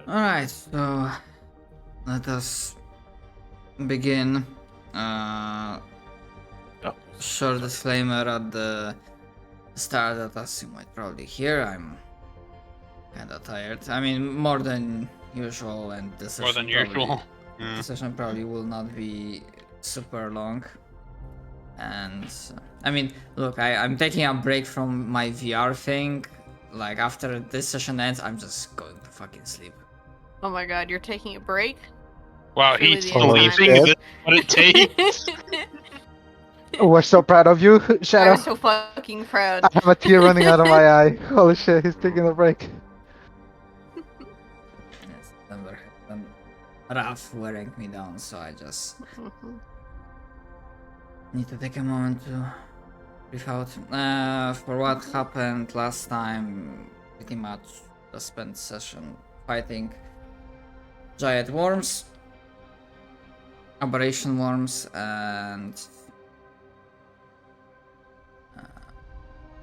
Alright, so let us begin. Short disclaimer at the start that, as you might probably hear, I'm kinda tired. I mean, more than usual, and this More than usual. The session probably will not be super long. And I mean, look, I'm taking a break from my VR thing. Like, after this session ends, I'm just going to fucking sleep. Oh my god, you're taking a break? Wow, Truly he's the end sleeping. time. Is this what it takes? We're so proud of you, Shadow. I'm so fucking proud. I have a tear running out of my eye. Holy shit, he's taking a break. Yes, September has been rough wearing me down, so I just need to take a moment to brief out. For what happened last time, pretty much just spent session fighting giant worms, aberration worms, and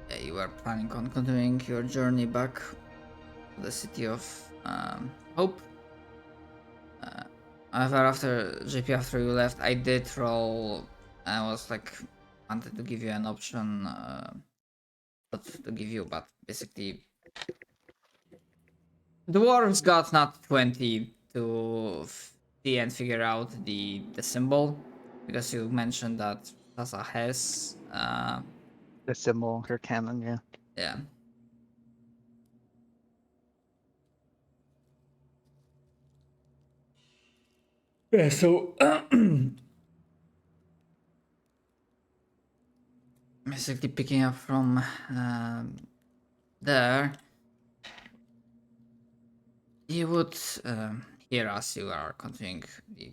yeah, you were planning on continuing your journey back to the city of Hope. However, after you left, I did roll. I was like, wanted to give you an option, not to give you, but basically, the dwarves got not 20 to see and figure out the symbol, because you mentioned that Tasa has. The symbol, her cannon, yeah. Yeah. Yeah, so basically picking up from there, you would hear as you are continuing the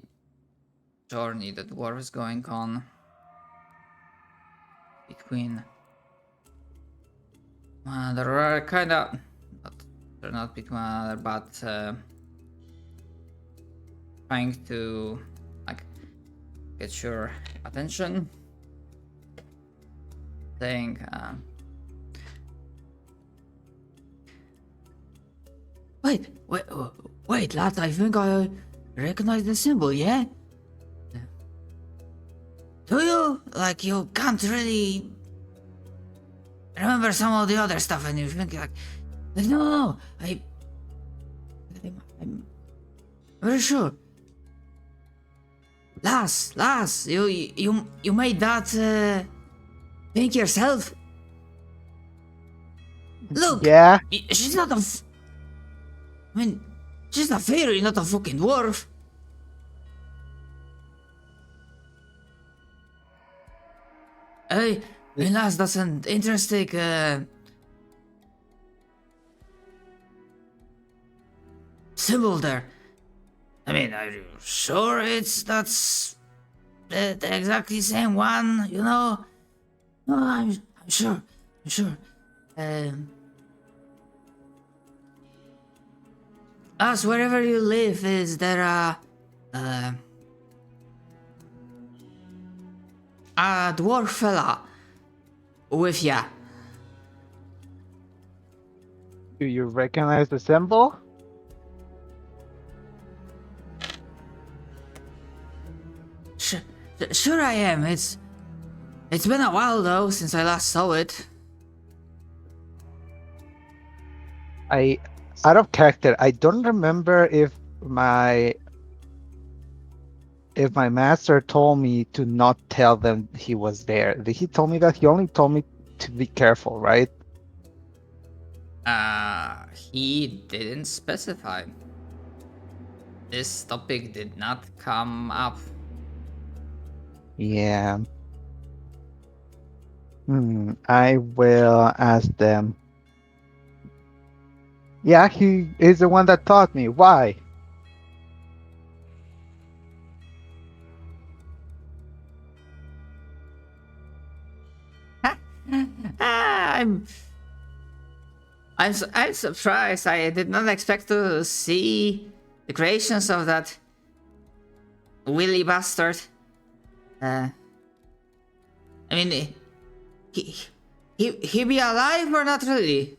journey that the dwarf is going on between. There are kind of, they're not between one another, but trying to like get your attention, saying, wait, lads, I think I recognize the symbol, yeah? Do you? Like, you can't really remember some of the other stuff, and you think like no, I'm very sure. Lass, you made that think yourself. Look, Yeah? she's not a. I mean, she's a fairy, not a fucking dwarf. Hey, lass, that's an interesting symbol there. I mean, are you sure that's the exactly same one? You know? No, I'm sure. Us, wherever you live, is there a dwarf fella with ya? Do you recognize the symbol? Sure I am. It's been a while though since I last saw it. Out of character, I don't remember if my master told me to not tell them he was there. He told me that? He only told me to be careful, right? He didn't specify. This topic did not come up. Yeah. I will ask them. Yeah, he is the one that taught me. Why? I'm surprised. I did not expect to see the creations of that willy bastard. I mean, he be alive or not really?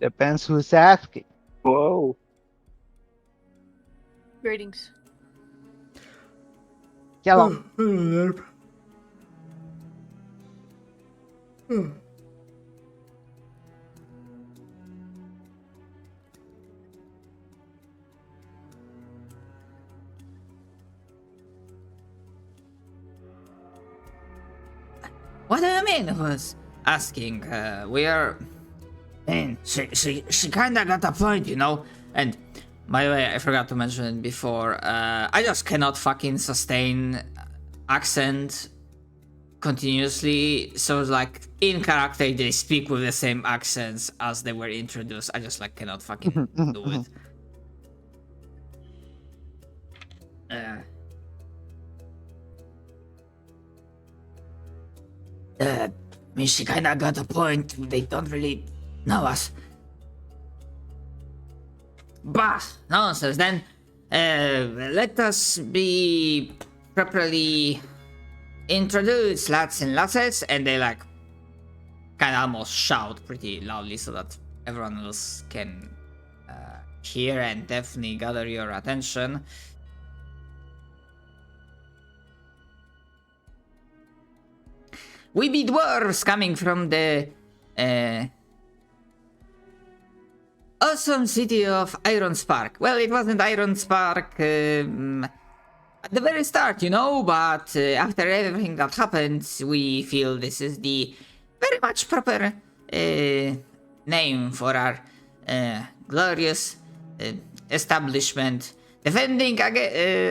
Depends who's asking. Whoa. Greetings. Hello. What do you mean? Was asking. We are. Man, she kinda got a point, you know. And by the way, I forgot to mention it before. I just cannot fucking sustain accent continuously. So like in character, they speak with the same accents as they were introduced. I just like cannot fucking do it. I mean, she kinda got a point. They don't really know us. But nonsense. Then, let us be properly introduced, lads and lasses, and they like kind of almost shout pretty loudly so that everyone else can hear and definitely gather your attention. We be dwarves coming from the awesome city of Iron Spark. Well, it wasn't Iron Spark at the very start, you know, but after everything that happened, we feel this is the very much proper name for our glorious establishment, defending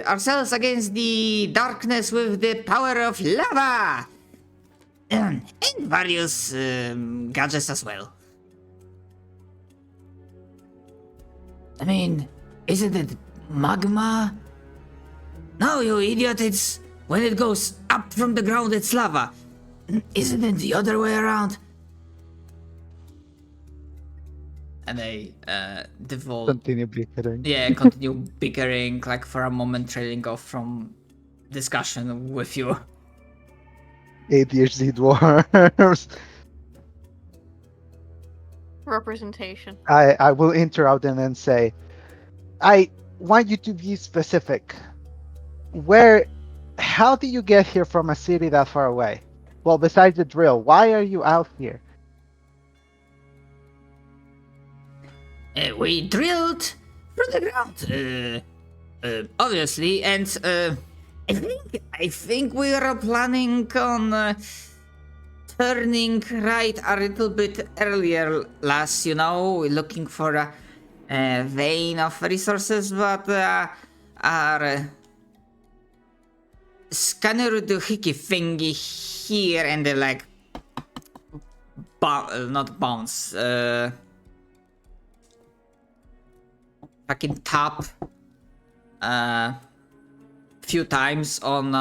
ourselves against the darkness with the power of lava and various gadgets as well. I mean, isn't it magma? No, you idiot, it's when it goes up from the ground, it's lava. Isn't it the other way around? And they devolve. Continue bickering. Yeah, continue bickering, like for a moment trailing off from discussion with you. ADHD dwarves. Representation. I will interrupt them and say, I want you to be specific. How did you get here from a city that far away? Well, besides the drill, why are you out here? We drilled from the ground, obviously, and I think we are planning on turning right a little bit earlier, lass. You know, we're looking for a vein of resources, but our scanner doohickey thingy here, and they like not bounce. Fucking tap few times on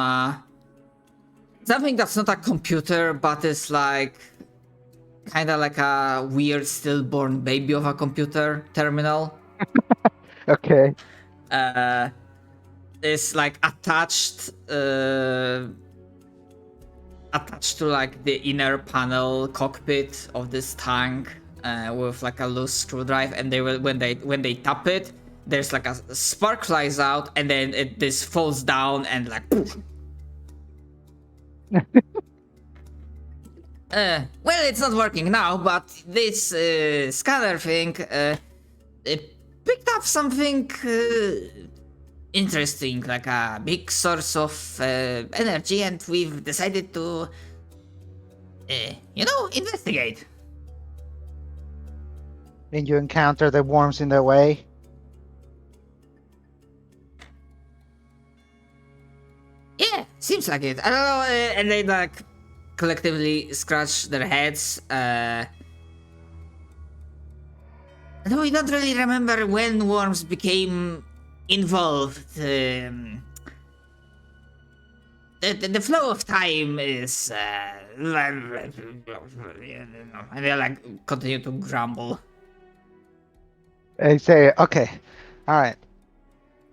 something that's not a computer but is like kind of like a weird stillborn baby of a computer terminal. Okay. Is like attached to like the inner panel cockpit of this tank with like a loose screwdriver, and they will when they tap it, there's like a spark flies out, and then this falls down and like poof. Well, it's not working now, but this scanner thing it picked up something interesting, like a big source of energy, and we've decided to investigate. And you encounter the worms in their way? Yeah, seems like it. I don't know, and they like collectively scratch their heads. We don't really remember when worms became involved. The flow of time is, and they like continue to grumble. They say, okay, all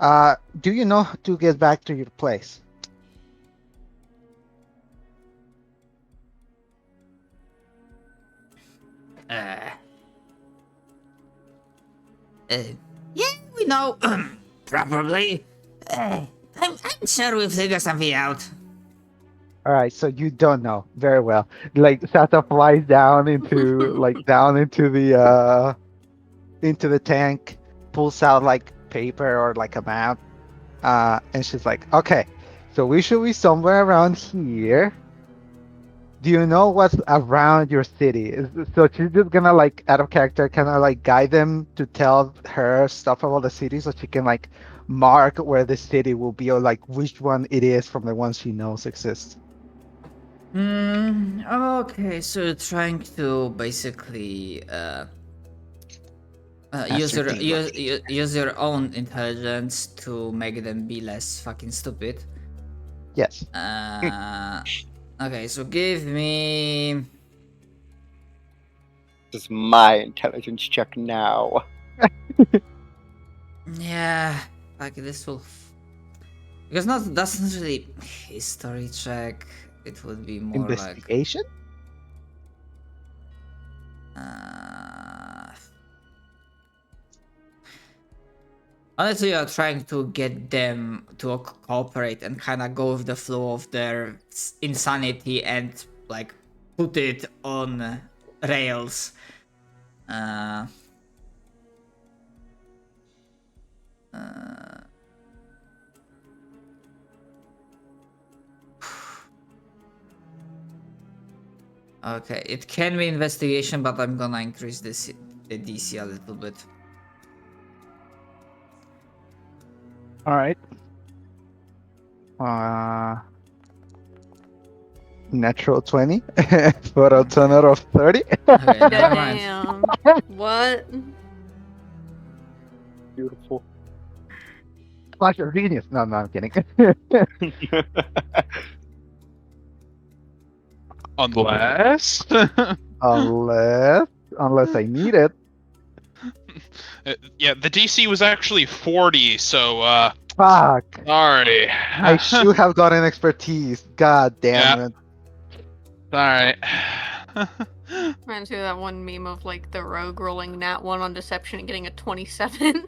right. Do you know how to get back to your place? Yeah, we know. Probably. I'm sure we'll figure something out. All right, so you don't know very well. Like Sata flies down into into the tank, pulls out like paper or like a map, and she's like, "Okay, so we should be somewhere around here. Do you know what's around your city?" So she's just gonna like out of character, kind of like guide them to tell her stuff about the city, so she can like mark where the city will be or like which one it is from the ones she knows exists. Okay, so you're trying to basically use your own intelligence to make them be less fucking stupid. Yes. Okay, so give me. This is my intelligence check now. Yeah, like this will. Because that's not really history check. It would be more like. Investigation? Honestly, you're trying to get them to cooperate and kind of go with the flow of their insanity and like put it on rails. Okay, it can be investigation, but I'm gonna increase the DC a little bit. All right. Natural 20 for a total of 30. Okay, never mind. Damn. What? Beautiful. Flash of genius. No, I'm kidding. Unless. Unless I need it. Yeah, the DC was actually 40, so, Fuck. sorry. I should have gotten expertise. God damn it. Alright. Reminds me of that one meme of like the rogue rolling nat 1 on deception and getting a 27.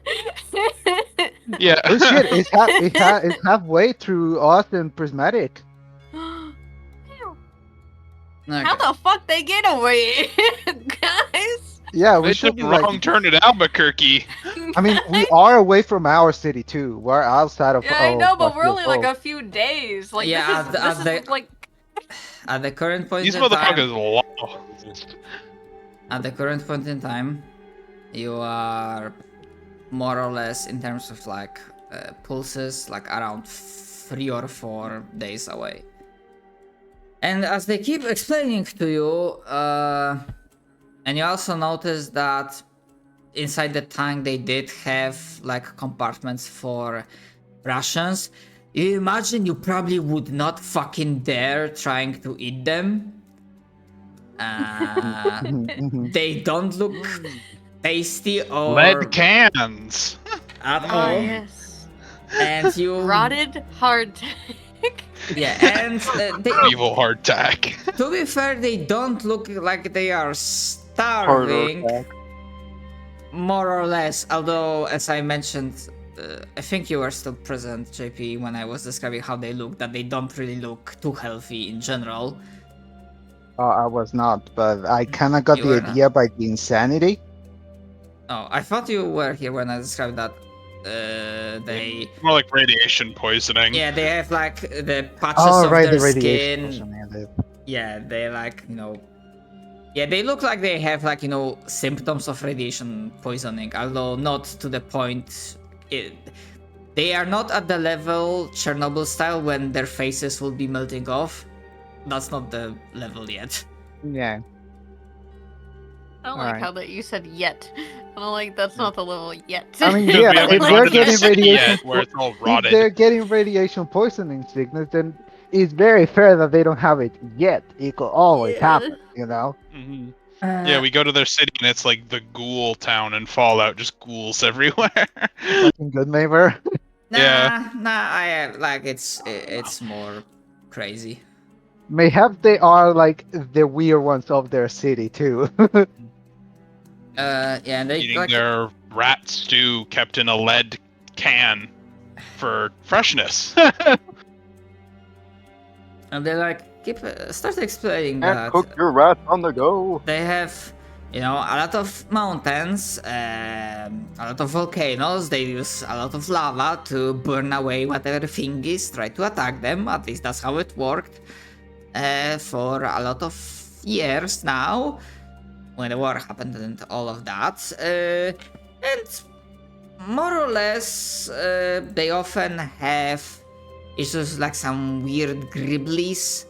Yeah. Oh shit, it's halfway through Austin Prismatic. Okay. How the fuck they get away, guys? Yeah, we They should took be a like, wrong turn at Albuquerque. I mean, we are away from our city too. We're outside of Yeah, I know, but we're only like a. a few days. Like Yeah, this is the- like At the current point These in time, motherfuckers at the current point in time, you are more or less in terms of like pulses, like around 3 or 4 days away. And as they keep explaining to you, and you also notice that inside the tank they did have like compartments for rations. You imagine you probably would not fucking dare trying to eat them. They don't look tasty or lead cans. at oh all. yes, And you rotted hardtack. yeah, and Evil hardtack. to be fair, they don't look like they are starving, more or less. Although, as I mentioned, I think you were still present, JP, when I was describing how they look. That they don't really look too healthy in general. I was not, but I kind of got You the were idea by the insanity. Oh, I thought you were here when I described that. They More like radiation poisoning. yeah, they have like the patches Oh, of right, their the radiation. skin. Yeah, they like yeah, they look like they have like symptoms of radiation poisoning, although not to the point. They are not at the level Chernobyl style when their faces will be melting off. That's not the level yet. Yeah. I don't like Alright. how that you said yet. I don't like that's not the level yet. I mean, We yeah, haven't if gone they're to the getting city radiation, yet, where it's all if rotted. they're getting radiation poisoning sickness, then it's very fair that they don't have it yet. It could always Yeah. happen, you know. Mhm. Yeah, we go to their city and it's like the ghoul town in Fallout, just ghouls everywhere. Fucking good neighbor. Yeah. I like it's more crazy. Mayhaps they are like the weird ones of their city too. Yeah, and they Eating like their rat stew kept in a lead can for freshness. And they like start explaining And that cook your rat on the go. they have, a lot of mountains, a lot of volcanoes. They use a lot of lava to burn away whatever thing is try to attack them. At least that's how it worked for a lot of years now, when the war happened and all of that. And more or less, they often have issues like some weird gribblies.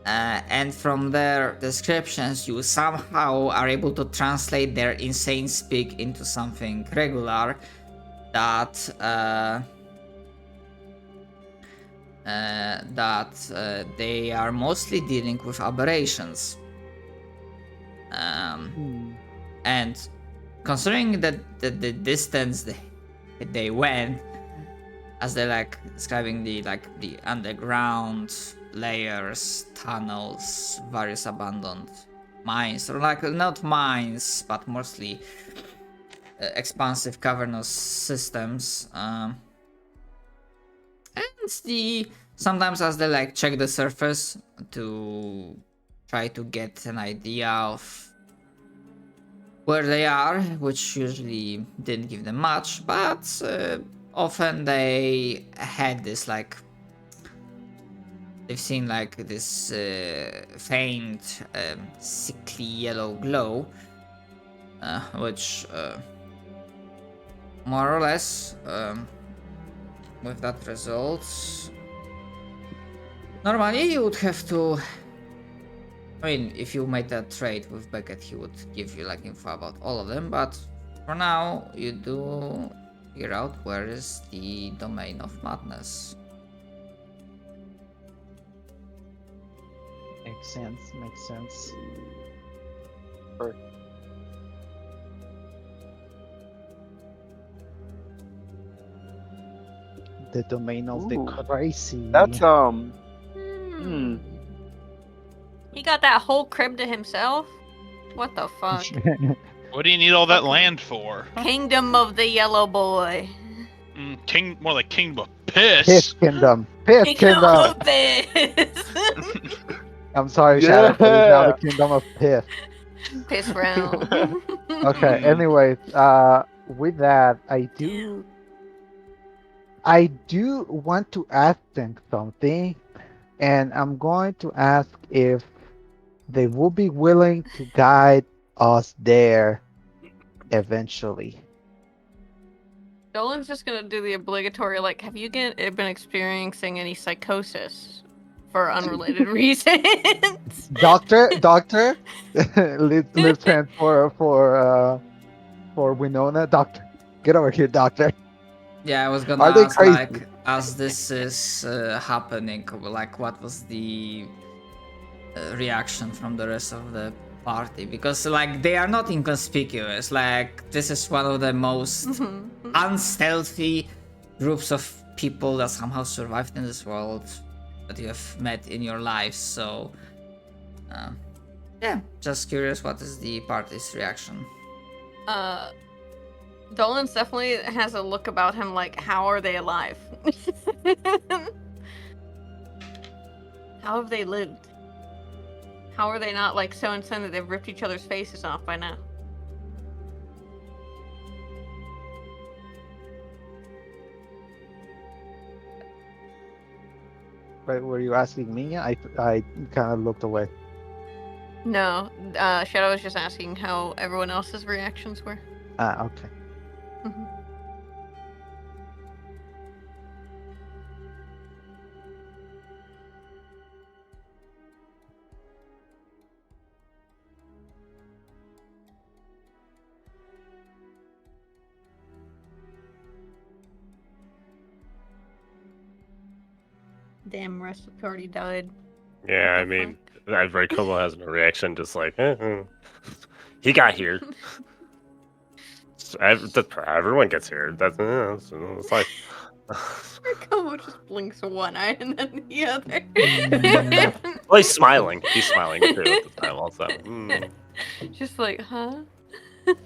And from their descriptions, you somehow are able to translate their insane speak into something regular that they are mostly dealing with aberrations. And considering that the distance they went, as they're like describing the underground layers, tunnels, various abandoned mines, or like not mines, but mostly expansive cavernous systems. And sometimes as they like check the surface to try to get an idea of where they are, which usually didn't give them much, but often they had this like they've seen like this faint sickly yellow glow, which more or less with that result, normally you would have to, I mean, if you made a trade with Beckett, he would give you like info about all of them, but for now you do figure out where is the domain of madness. Makes sense. Or The domain of the Ooh. crazy. that's He got that whole crib to himself? What the fuck? What do you need all that land for? Kingdom of the Yellow Boy. King, more like Kingdom of Piss. Piss Kingdom. Piss Kingdom Kingdom. of Piss. I'm sorry, Shadow, but it's now the Kingdom of Piss. Piss round. Okay, anyways, with that, I do want to ask them something, and I'm going to ask if they will be willing to guide us there eventually. Dolan's just gonna do the obligatory, like, have you been experiencing any psychosis for unrelated reasons? Doctor, let's hand for Winona. Doctor, get over here, doctor. Yeah, I was gonna Are they ask, crazy? like, as this is happening, like, what was the reaction from the rest of the party? Because, like, they are not inconspicuous. Like, this is one of the most unstealthy groups of people that somehow survived in this world that you have met in your lives. So, yeah, just curious, what is the party's reaction? Dolan's definitely has a look about him like, how are they alive? How have they lived? How are they not like so insane that they've ripped each other's faces off by now? Right, were you asking me? I kind of looked away. No, Shadow was just asking how everyone else's reactions were. Okay. Damn, rest of the party died. Yeah, I mean, Very Kobo has no reaction, just like, he got here. So everyone gets here. That's it's like. Como just blinks one eye and then the other. Well, he's smiling. He's smiling too at the time, also. Just like, huh?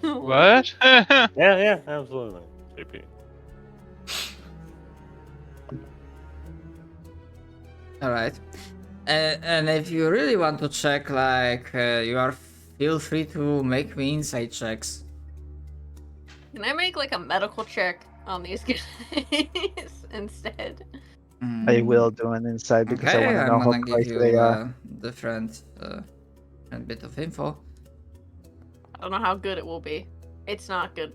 What? Yeah, absolutely. JP. All right. And if you really want to check, like, you are feel free to make me insight checks. Can I make like a medical check on these guys instead? I will do an insight because I Okay, want to I'm know how gonna give crazy you they are. different bit of info. I don't know how good it will be. It's not good.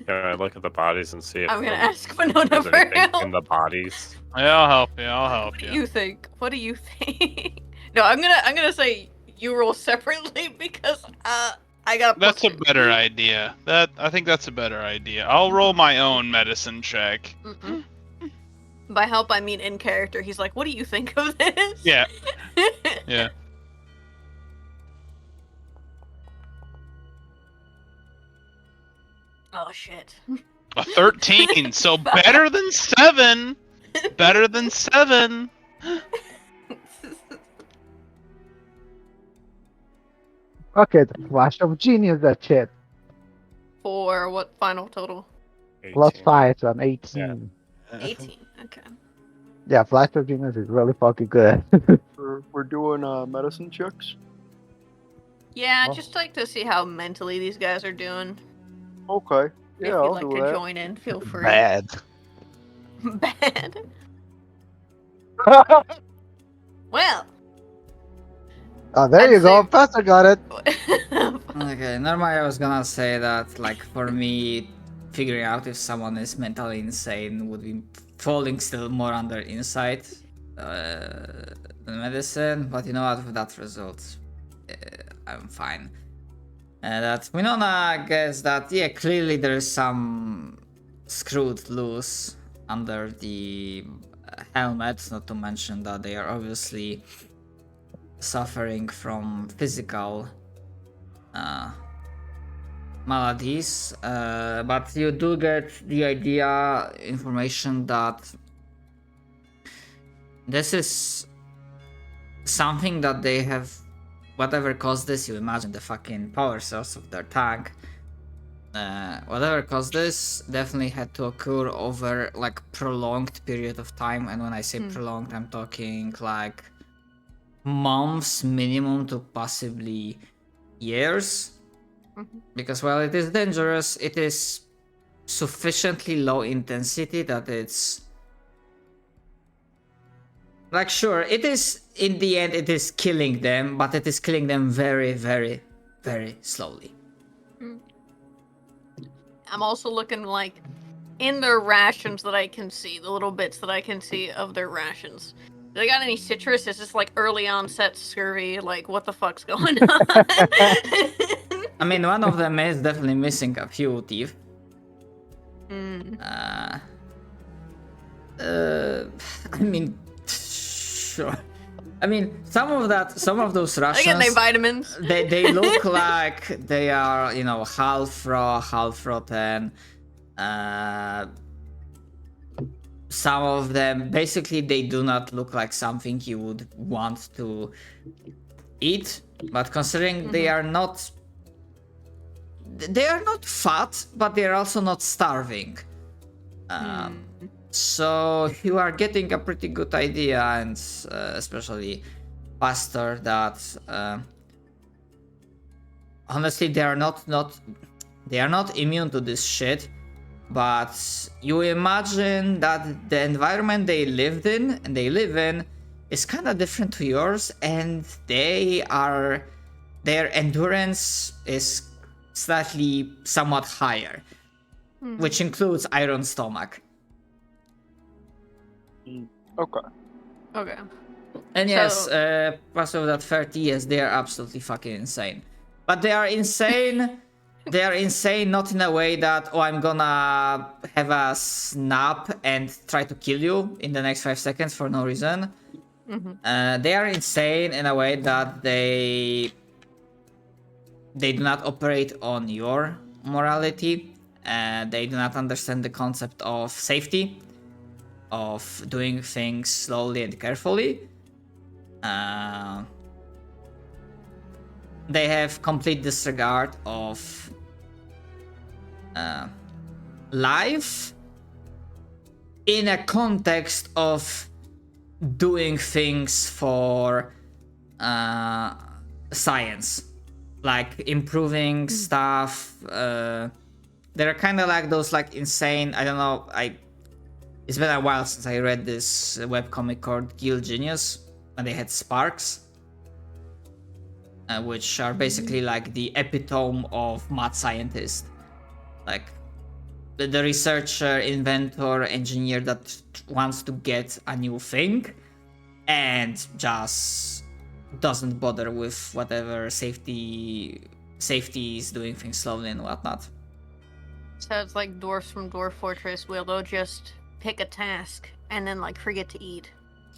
Can I look at the bodies and see if I'm gonna ask Winona there's for anything help. in the bodies? Yeah, I'll help you. I'll What help do you. you think? What do you think? No, I'm gonna say you roll separately because I got. That's a better idea. I think that's a better idea. I'll roll my own medicine check. Mm-mm. By help, I mean in character. He's like, "What do you think of this?" Yeah. Yeah. Oh shit. A 13, so better than 7. Better than 7. Okay, the flash of genius, that shit. For what final total? Plus 18. 5, so I'm 18. 18. Okay. Yeah, flash of genius is really fucking good. We're doing medicine checks. Yeah, Oh. just like to see how mentally these guys are doing. Okay. If Yeah, you'd I'll like do to that. join in, feel free. Bad. Bad. Well. Oh, there I'd you go. say- Pastor got it. Okay, normally I was gonna say that, like, for me, figuring out if someone is mentally insane would be falling still more under insight than medicine, but you know what, with that result, I'm fine. That Winona guess that, yeah, clearly there's some screwed loose under the helmet, not to mention that they are obviously suffering from physical maladies, but you do get the idea, information that this is something that they have, whatever caused this, you imagine the fucking power source of their tank, whatever caused this definitely had to occur over like prolonged period of time, and when I say prolonged, I'm talking like months minimum to possibly years. Because while it is dangerous, it is sufficiently low intensity that it's like, sure, it is, in the end it is killing them, but it is killing them very, very, very slowly. I'm also looking like in their rations that I can see, the little bits that I can see of their rations. Do they got any citrus? Is this like early onset scurvy? Like, what the fuck's going on? I mean, one of them is definitely missing a few teeth. I mean, sure. I mean, some of those I rations, get their vitamins. they look like they are, you know, half raw, half rotten. Some of them, basically, they do not look like something you would want to eat. But considering they are not fat, but they are also not starving. So you are getting a pretty good idea, and especially Pastor, that honestly they are not immune to this shit. But you imagine that the environment they live in is kind of different to yours, and their endurance is slightly somewhat higher, which includes iron stomach. Okay. Okay. And So- yes, plus of that 30, yes, they are absolutely fucking insane. But they are insane. They are insane not in a way that, oh, I'm gonna have a snap and try to kill you in the next 5 seconds for no reason. They are insane in a way that they do not operate on your morality. They do not understand the concept of safety, of doing things slowly and carefully. They have complete disregard of life in a context of doing things for science, like improving stuff. They're kind of like those like insane. I don't know. It's been a while since I read this webcomic called Guild Genius, and they had sparks, which are basically like the epitome of mad scientist, like the researcher, inventor, engineer that wants to get a new thing and just doesn't bother with whatever safety is doing things slowly and whatnot. Sounds like dwarfs from Dwarf Fortress where they'll just pick a task and then like forget to eat.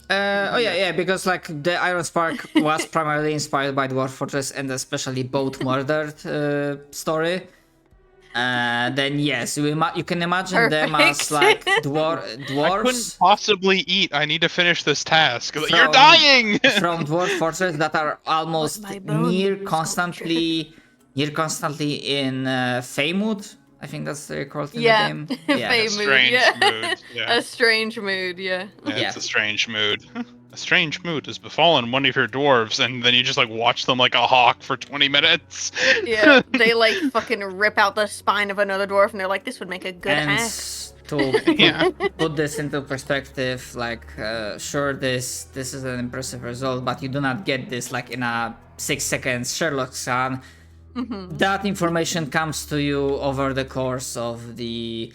Because like the Iron Spark was primarily inspired by Dwarf Fortress and especially Boat Murdered story. Then yes, you can imagine them as like dwarves. I couldn't possibly eat. I need to finish this task. You're dying! From Dwarf Fortress that are almost near constantly in Fey mood. I think that's what they're called in the game. Fey mood, mood. Yeah. A strange mood, yeah. It's a strange mood. A strange mood has befallen one of your dwarves, and then you just like watch them like a hawk for 20 minutes. Yeah, they like fucking rip out the spine of another dwarf, and they're like, "This would make a good hack." To put this into perspective, like, sure, this is an impressive result, but you do not get this like in a 6 seconds Sherlock scan. Mm-hmm. That information comes to you over the course of the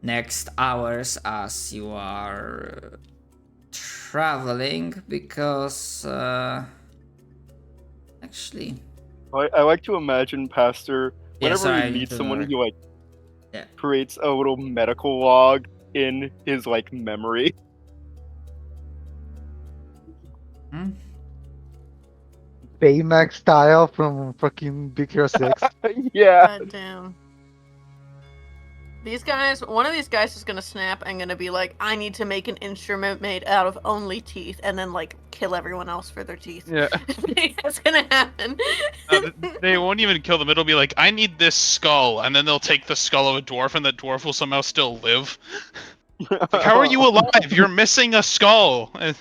next hours as you are traveling, because actually I like to imagine Pastor, whenever sorry, he meets someone, know. he like creates a little medical log in his like memory. Baymax style from fucking Big Hero 6. Yeah. God damn. One of these guys is gonna snap and gonna be like, I need to make an instrument made out of only teeth, and then like kill everyone else for their teeth. Yeah. That's gonna happen. They won't even kill them. It'll be like, I need this skull, and then they'll take the skull of a dwarf, and the dwarf will somehow still live. Like, how are you alive? You're missing a skull. Like,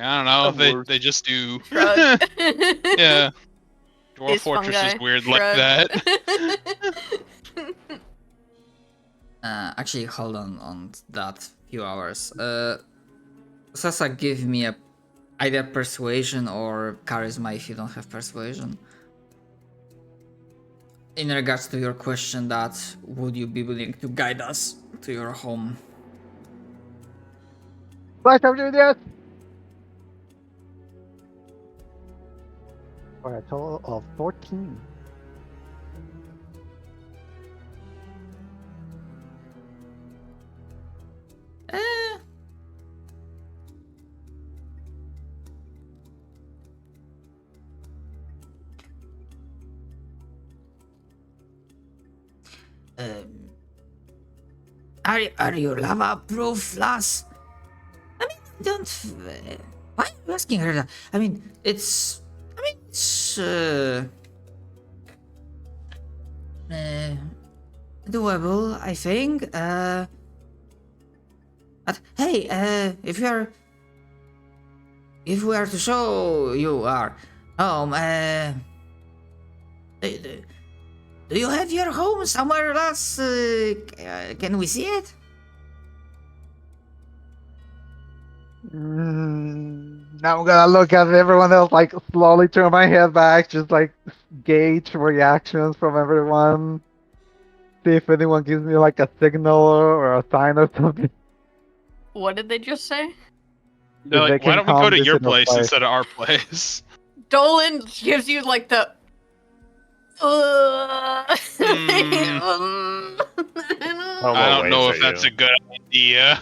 I don't know. They just do. Yeah. Dwarf Fortress is weird like that. Actually, hold on that few hours. Sasa, give me either persuasion or charisma if you don't have persuasion. In regards to your question, that would you be willing to guide us to your home? Right, I'm doing that! For a total of 14. Are you lava proof, lass? I mean, don't. Why are you asking her that? I mean, it's doable, I think. But hey, if we are to show you our home, do you have your home somewhere else? Can we see it? Now I'm gonna look at everyone else, like slowly turn my head back, just like gauge reactions from everyone. See if anyone gives me like a signal or a sign or something. What did they just say? They're like, why don't we go to your place instead of our place? Dolan gives you like the. I don't know if that's a good idea.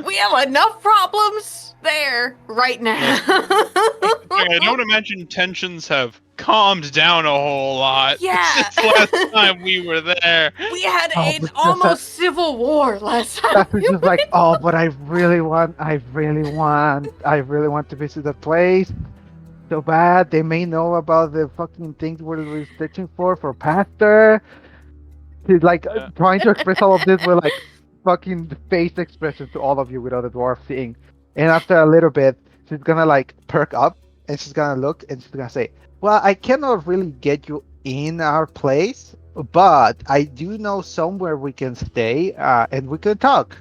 We have enough problems there right now. I don't imagine tensions have calmed down a whole lot. Yeah. Since last time we were there. We had an almost civil war last time. That's just like, oh, but I really want to visit the place so bad. They may know about the fucking things we're searching for Pastor. she's like Yeah. trying to express all of this with like fucking face expressions to all of you without the dwarf seeing. And after a little bit, she's gonna like perk up and she's gonna look and she's gonna say, "Well, I cannot really get you in our place, but I do know somewhere we can stay and we can talk.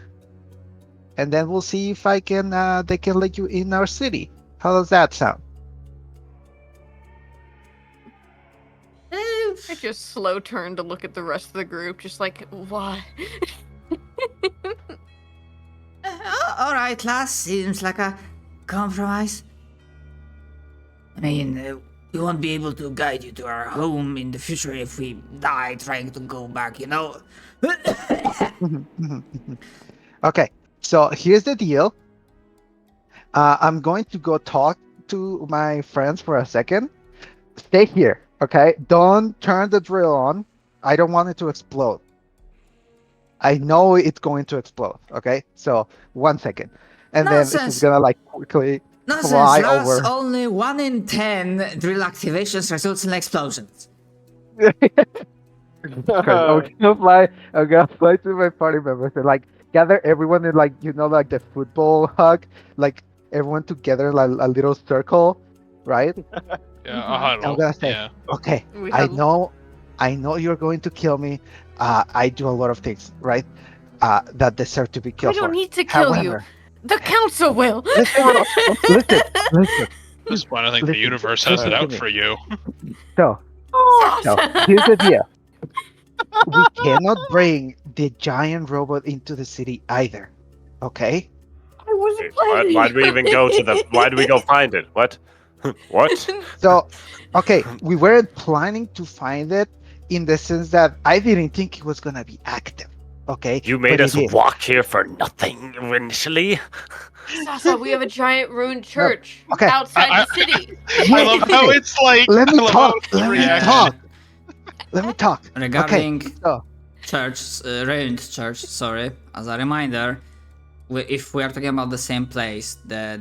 And then we'll see if they can let you in our city. How does that sound?" I just slow turn to look at the rest of the group, just like, why? All right, lass. Seems like a compromise. I mean, we won't be able to guide you to our home in the future if we die trying to go back, you know? Okay, so here's the deal. I'm going to go talk to my friends for a second. Stay here, okay? Don't turn the drill on. I don't want it to explode. I know it's going to explode, okay? So, 1 second. And then Nonsense. she's gonna like quickly Nonsense, fly lass. over. Only 1 in 10 drill activations results in explosions. Okay, I'm gonna fly to my party members and like gather everyone in like like the football hug, like everyone together like a little circle, right? Yeah, a huddle. I'm gonna say, Yeah. okay, We I huddle. know you're going to kill me. I do a lot of things, right? That deserve to be We killed don't for. need to kill you. However, The council will. listen. At this point, I think the Listen, universe has it listen to out me. for you. So here's the deal. We cannot bring the giant robot into the city either. Okay? I wasn't Why, planning. why do we even go to the? Why do we go find it? What? What? So, okay, we weren't planning to find it in the sense that I didn't think it was gonna be active. Okay? You made But us it is. walk here for nothing initially. Sasa, we have a giant ruined church Okay. outside the city. I love how it's like. Let me I love talk. how it's Let me reaction. talk. Let me talk. Regarding so- church, ruined church, sorry, as a reminder, if we are talking about the same place, the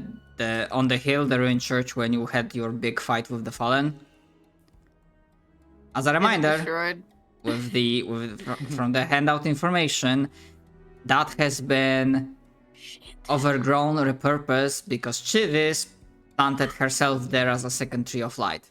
on the hill, the ruined church, when you had your big fight with the fallen. As a reminder, Destroyed. from the handout information, that has been overgrown, repurposed because Chivis planted herself there as a second tree of light.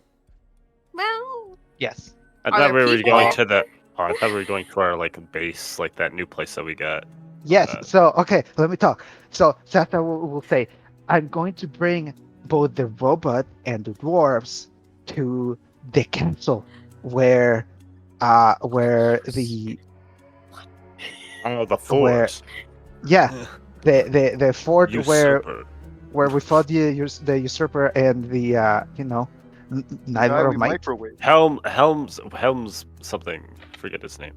Well, Yes. I Are thought there we were people going there? to the. Oh, I thought we were going to our like base, like that new place that we got. Yes. So, okay, let me talk. So, Sasa will say, I'm going to bring both the robot and the dwarves to the castle where the Oh, the Where- fort. yeah the fort Usurper. where we fought the usurper and the Nightmare of Might. Microwave. Helms something. Forget his name.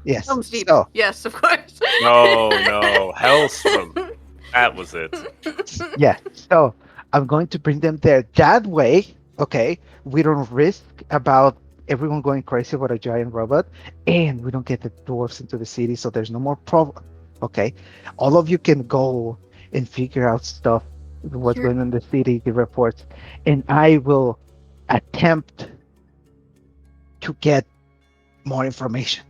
Yes. Helm's Deep. So Yes, of course. No, Hellstrom. That was it. yeah. So I'm going to bring them there. That way, okay, we don't risk about everyone going crazy about a giant robot, and we don't get the dwarfs into the city, so there's no more problem. Okay, all of you can go and figure out stuff, what's You're- going on in the city, the reports, and I will attempt to get more information.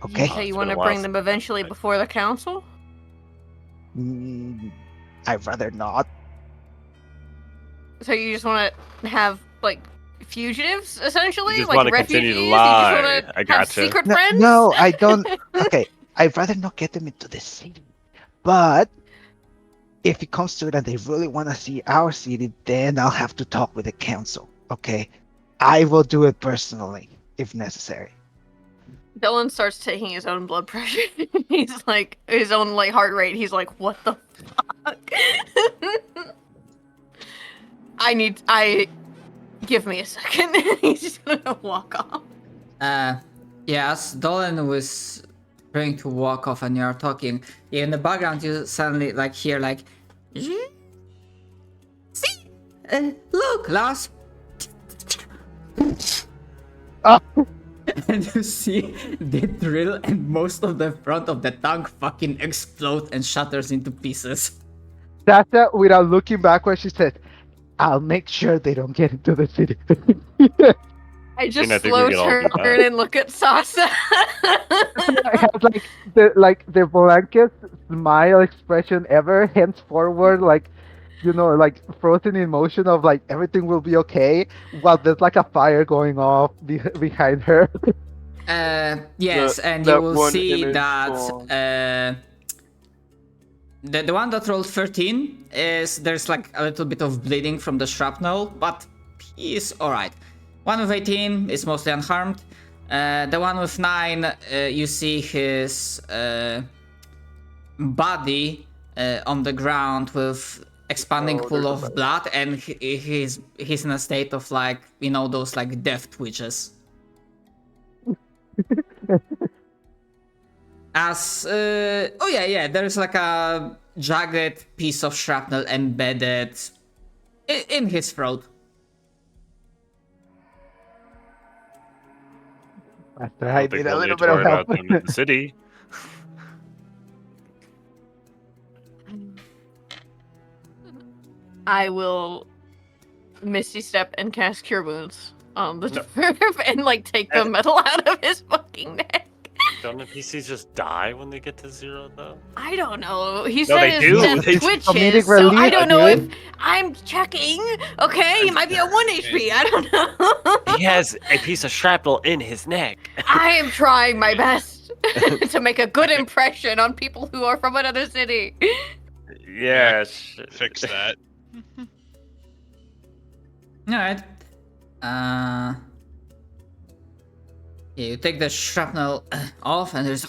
Okay. So you It's want been to a bring while them since- eventually before the council? I'd rather not. So you just want to have like fugitives essentially, You just like wanna refugees? continue to You lie. just want to I have gotcha. secret No, friends? no, I don't. Okay, I'd rather not get them into the city. But if it comes to it and they really want to see our city, then I'll have to talk with the council. Okay, I will do it personally if necessary. Dylan starts taking his own blood pressure. He's like his own like heart rate. He's like, what the fuck? Give me a second. He's just gonna walk off. Yes, Dolan was trying to walk off and you're talking. In the background, you suddenly like hear like, see, look, Lars. Ah. And you see the drill and most of the front of the tank fucking explode and shatters into pieces. Sasa, without looking backward, she says, I'll make sure they don't get into the city. I just I think we slow can all do that. turn and look at Sasa. I have the blankest smile expression ever. Henceforward, like like frozen in motion of like everything will be okay, while there's like a fire going off behind her. Yes, and that you will one see image that for- the one that rolled 13 is there's like a little bit of bleeding from the shrapnel, but he's alright. One with 18 is mostly unharmed. The one with 9, you see his body on the ground with expanding Oh, pool there's a of blood, and he's in a state of like those like death twitches. As oh yeah, there's like a jagged piece of shrapnel embedded in his throat. Master, I I don't think need a we'll little need bit to of worry help. about them in the city. I will Misty Step and cast Cure Wounds on the dwarf and like take the metal out of his fucking neck. Don't NPCs just die when they get to 0 though? I don't know. He No, said they his do. death They- twitches, Comedic so I relief, don't know if dude. I'm checking. Okay, he might be at 1 HP. I don't know. He has a piece of shrapnel in his neck. I am trying my best to make a good impression on people who are from another city. Yeah, Fix that. Alright. Yeah, you take the shrapnel off, and there's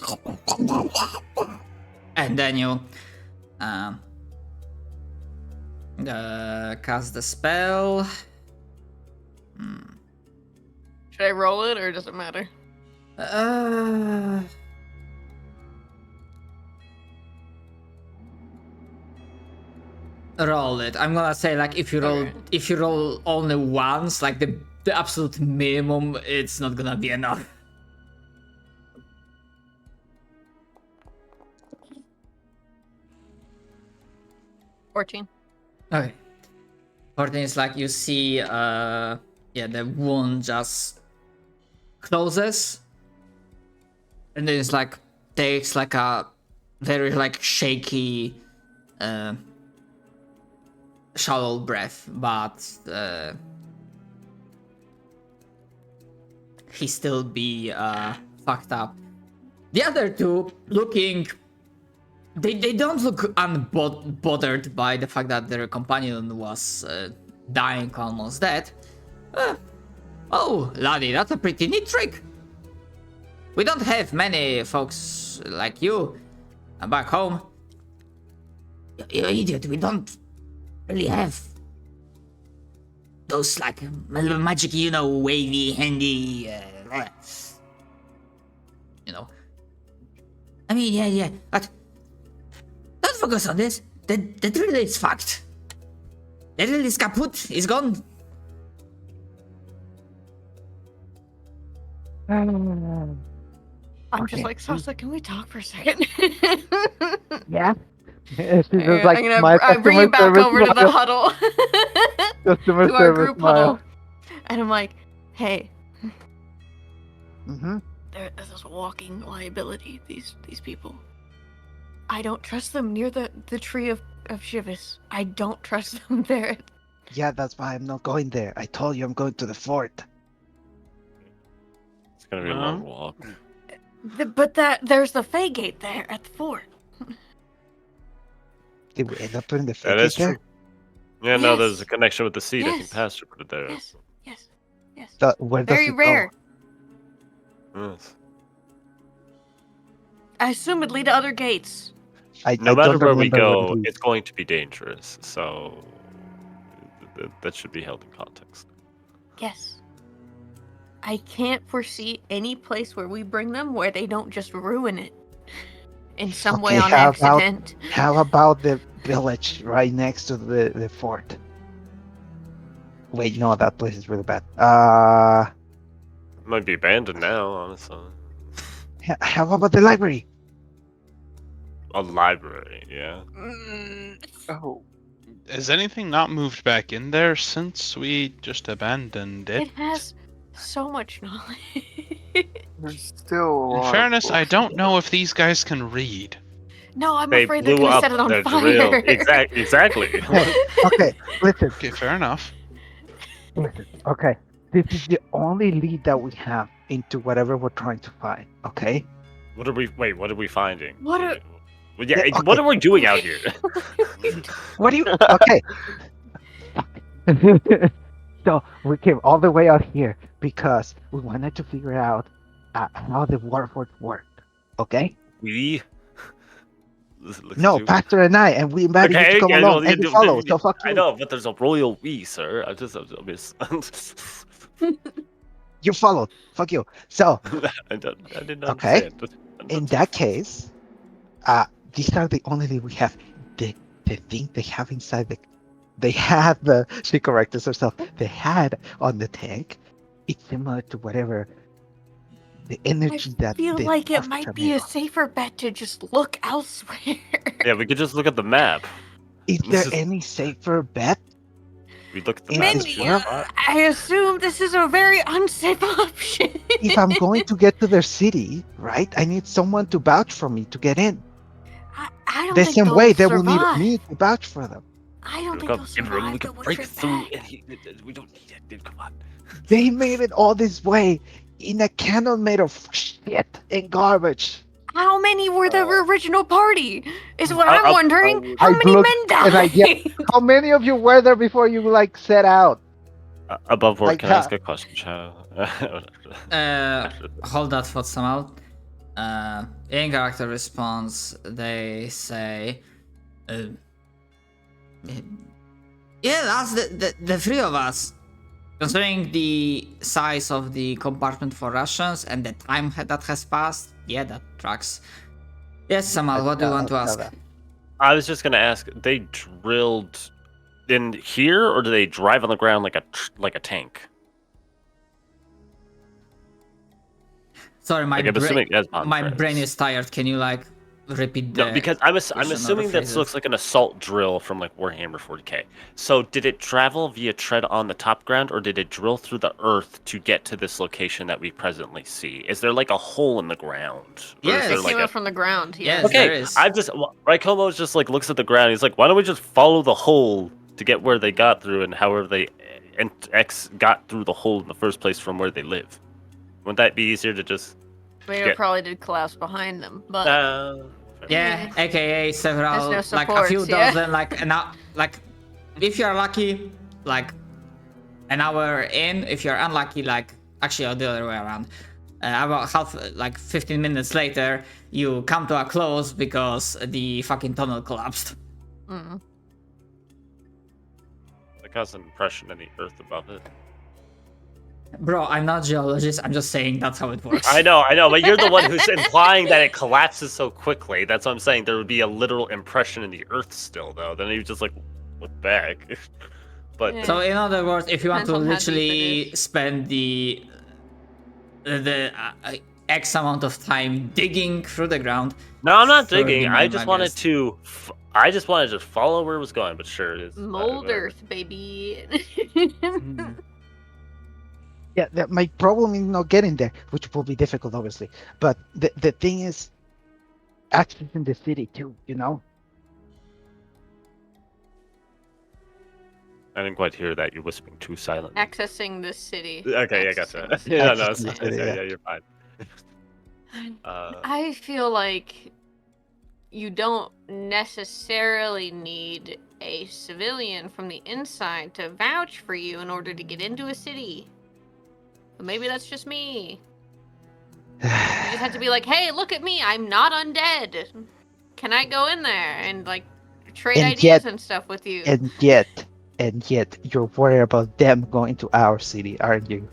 and then you cast the spell. Should I roll it or does it matter? Roll it. I'm gonna say like if you roll only once, like the absolute minimum, it's not gonna be enough. $14. Okay. 14 is like you see the wound just closes, and then it's like takes like a very like shaky shallow breath, but he still be fucked up. The other two looking, they don't look unbothered by the fact that their companion was dying almost dead. Oh, laddie, that's a pretty neat trick. We don't have many folks like you back home. You idiot, we don't really have those like magic, wavy, handy, I mean, yeah, but don't focus on this. The drill is fucked. The drill is kaput. It's gone. I'm just like, Sasa, can we talk for a second? Yeah. She's just I'm gonna bring you back over to the huddle. Customer to our service group smile. huddle. And I'm like, hey, Mm-hmm. there's this walking liability, these people. I don't trust them near the tree of Shivas. I don't trust them there. Yeah, that's why I'm not going there. I told you I'm going to the fort. It's gonna be a long walk. But there's the Fey Gate there at the fort. Did we end up putting the That fake is there? true. Yeah, no, Yes. there's a connection with the seed. I think Yes. Pastor put it there. Yes. Where does Very it go? rare. Yes. I assume it'd lead to other gates. No I matter don't where we remember go, what it is. it's going to be dangerous. So that should be held in context. Yes. I can't foresee any place where we bring them where they don't just ruin it in some way Okay, on how about- accident. How about the village right next to the fort? Wait, no, that place is really bad. It might be abandoned now, honestly. How about the library? A library, yeah. Oh, Has anything not moved back in there since we just abandoned it? It has So much knowledge. There's still a In lot fairness, of I don't know if these guys can read. No, I'm They afraid they're blew gonna up set it on their fire. drill. Exactly. Okay, listen. Okay, fair enough. Listen, okay. This is the only lead that we have into whatever we're trying to find, okay? What are we finding? What are- Well, yeah, Yeah, what okay. are we doing out here? What do you... Okay. So, we came all the way out here because we wanted to figure out how the warforged worked, okay? We. No, Pastor and we invited you to come along, and you follow, so fuck you. I know, but there's a royal we, sir. You followed, fuck you. So, I didn't Okay. understand. in that case, these are the only thing we have. The thing they have inside she corrected herself. They had on the tank. It's similar to whatever the energy I that feel the like it Tufts might are be made a of. safer bet to just look elsewhere. Yeah, we could just look at the map. Is This there is- any safer bet? We look at the In map. this and Mindy, choose a world? spot. I assume this is a very unsafe option. If I'm going to get to their city, right, I need someone to vouch for me to get in. I don't The think same they'll way they will survive. need me to vouch for them. I don't We think can they'll give room, survive we the can break Witcher through, back. and we don't need it. Come on. They made it all this way in a cannon made of shit and garbage. How many were the original party? Is what I- I'm I- wondering. I How many looked men and I died? How many of you were there before you set out? Above board, Like can I ask how- a question, Shadow? Hold that thought, Samal. In character response, they say, "Yeah, that's the three of us. Considering the size of the compartment for rations and the time that has passed, yeah, that tracks. Yes, Samal, what do you want to ask? I was just gonna ask. They drilled in here, or do they drive on the ground like a tank? Sorry, my Like, I'm assuming as my Bonfires. brain is tired. Can you repeat the? No, because I'm question in assuming other this looks like an assault drill from like Warhammer 40k. So did it travel via tread on the top ground, or did it drill through the earth to get to this location that we presently see? Is there like a hole in the ground? Or Yes. is It there came like up from the ground. Yes. Yeah. there Okay, is. I just Raikomo just like looks at the ground. He's like, why don't we just follow the hole to get where they got through, and however they got through the hole in the first place from where they live? Wouldn't that be easier to just? I mean, Yeah. it probably did collapse behind them, but Yeah, aka several, There's no like a few supports, yeah. dozen, like if you're lucky, like an hour in. If you're unlucky, like actually the other way around. About 15 minutes later, you come to a close because the fucking tunnel collapsed. mm. It caused an impression in the earth above it. Bro, I'm not a geologist. I'm just saying that's how it works. I know, but you're the one who's implying that it collapses so quickly. That's what I'm saying. There would be a literal impression in the earth still, though. Then you just like look back. But Yeah. So in other words, if you want to Depends on how deep it literally is. spend the X amount of time digging through the ground, no, I'm not Sorry, digging. my I just wanted guess. to. I just wanted to follow where it was going. But sure, it is Mold whatever. earth, baby. Yeah, my problem is not getting there, which will be difficult, obviously. But the thing is, accessing the city too. I didn't quite hear that. You're whispering too silently. Accessing the city. Okay, I gotcha. Accessing the Yeah, no, Accessing it's, the city, yeah, yeah. yeah, you're fine. I feel like you don't necessarily need a civilian from the inside to vouch for you in order to get into a city. But maybe that's just me. You just have to be like, hey, look at me, I'm not undead. Can I go in there and trade And ideas yet- and stuff with you? And yet, you're worried about them going to our city, aren't you?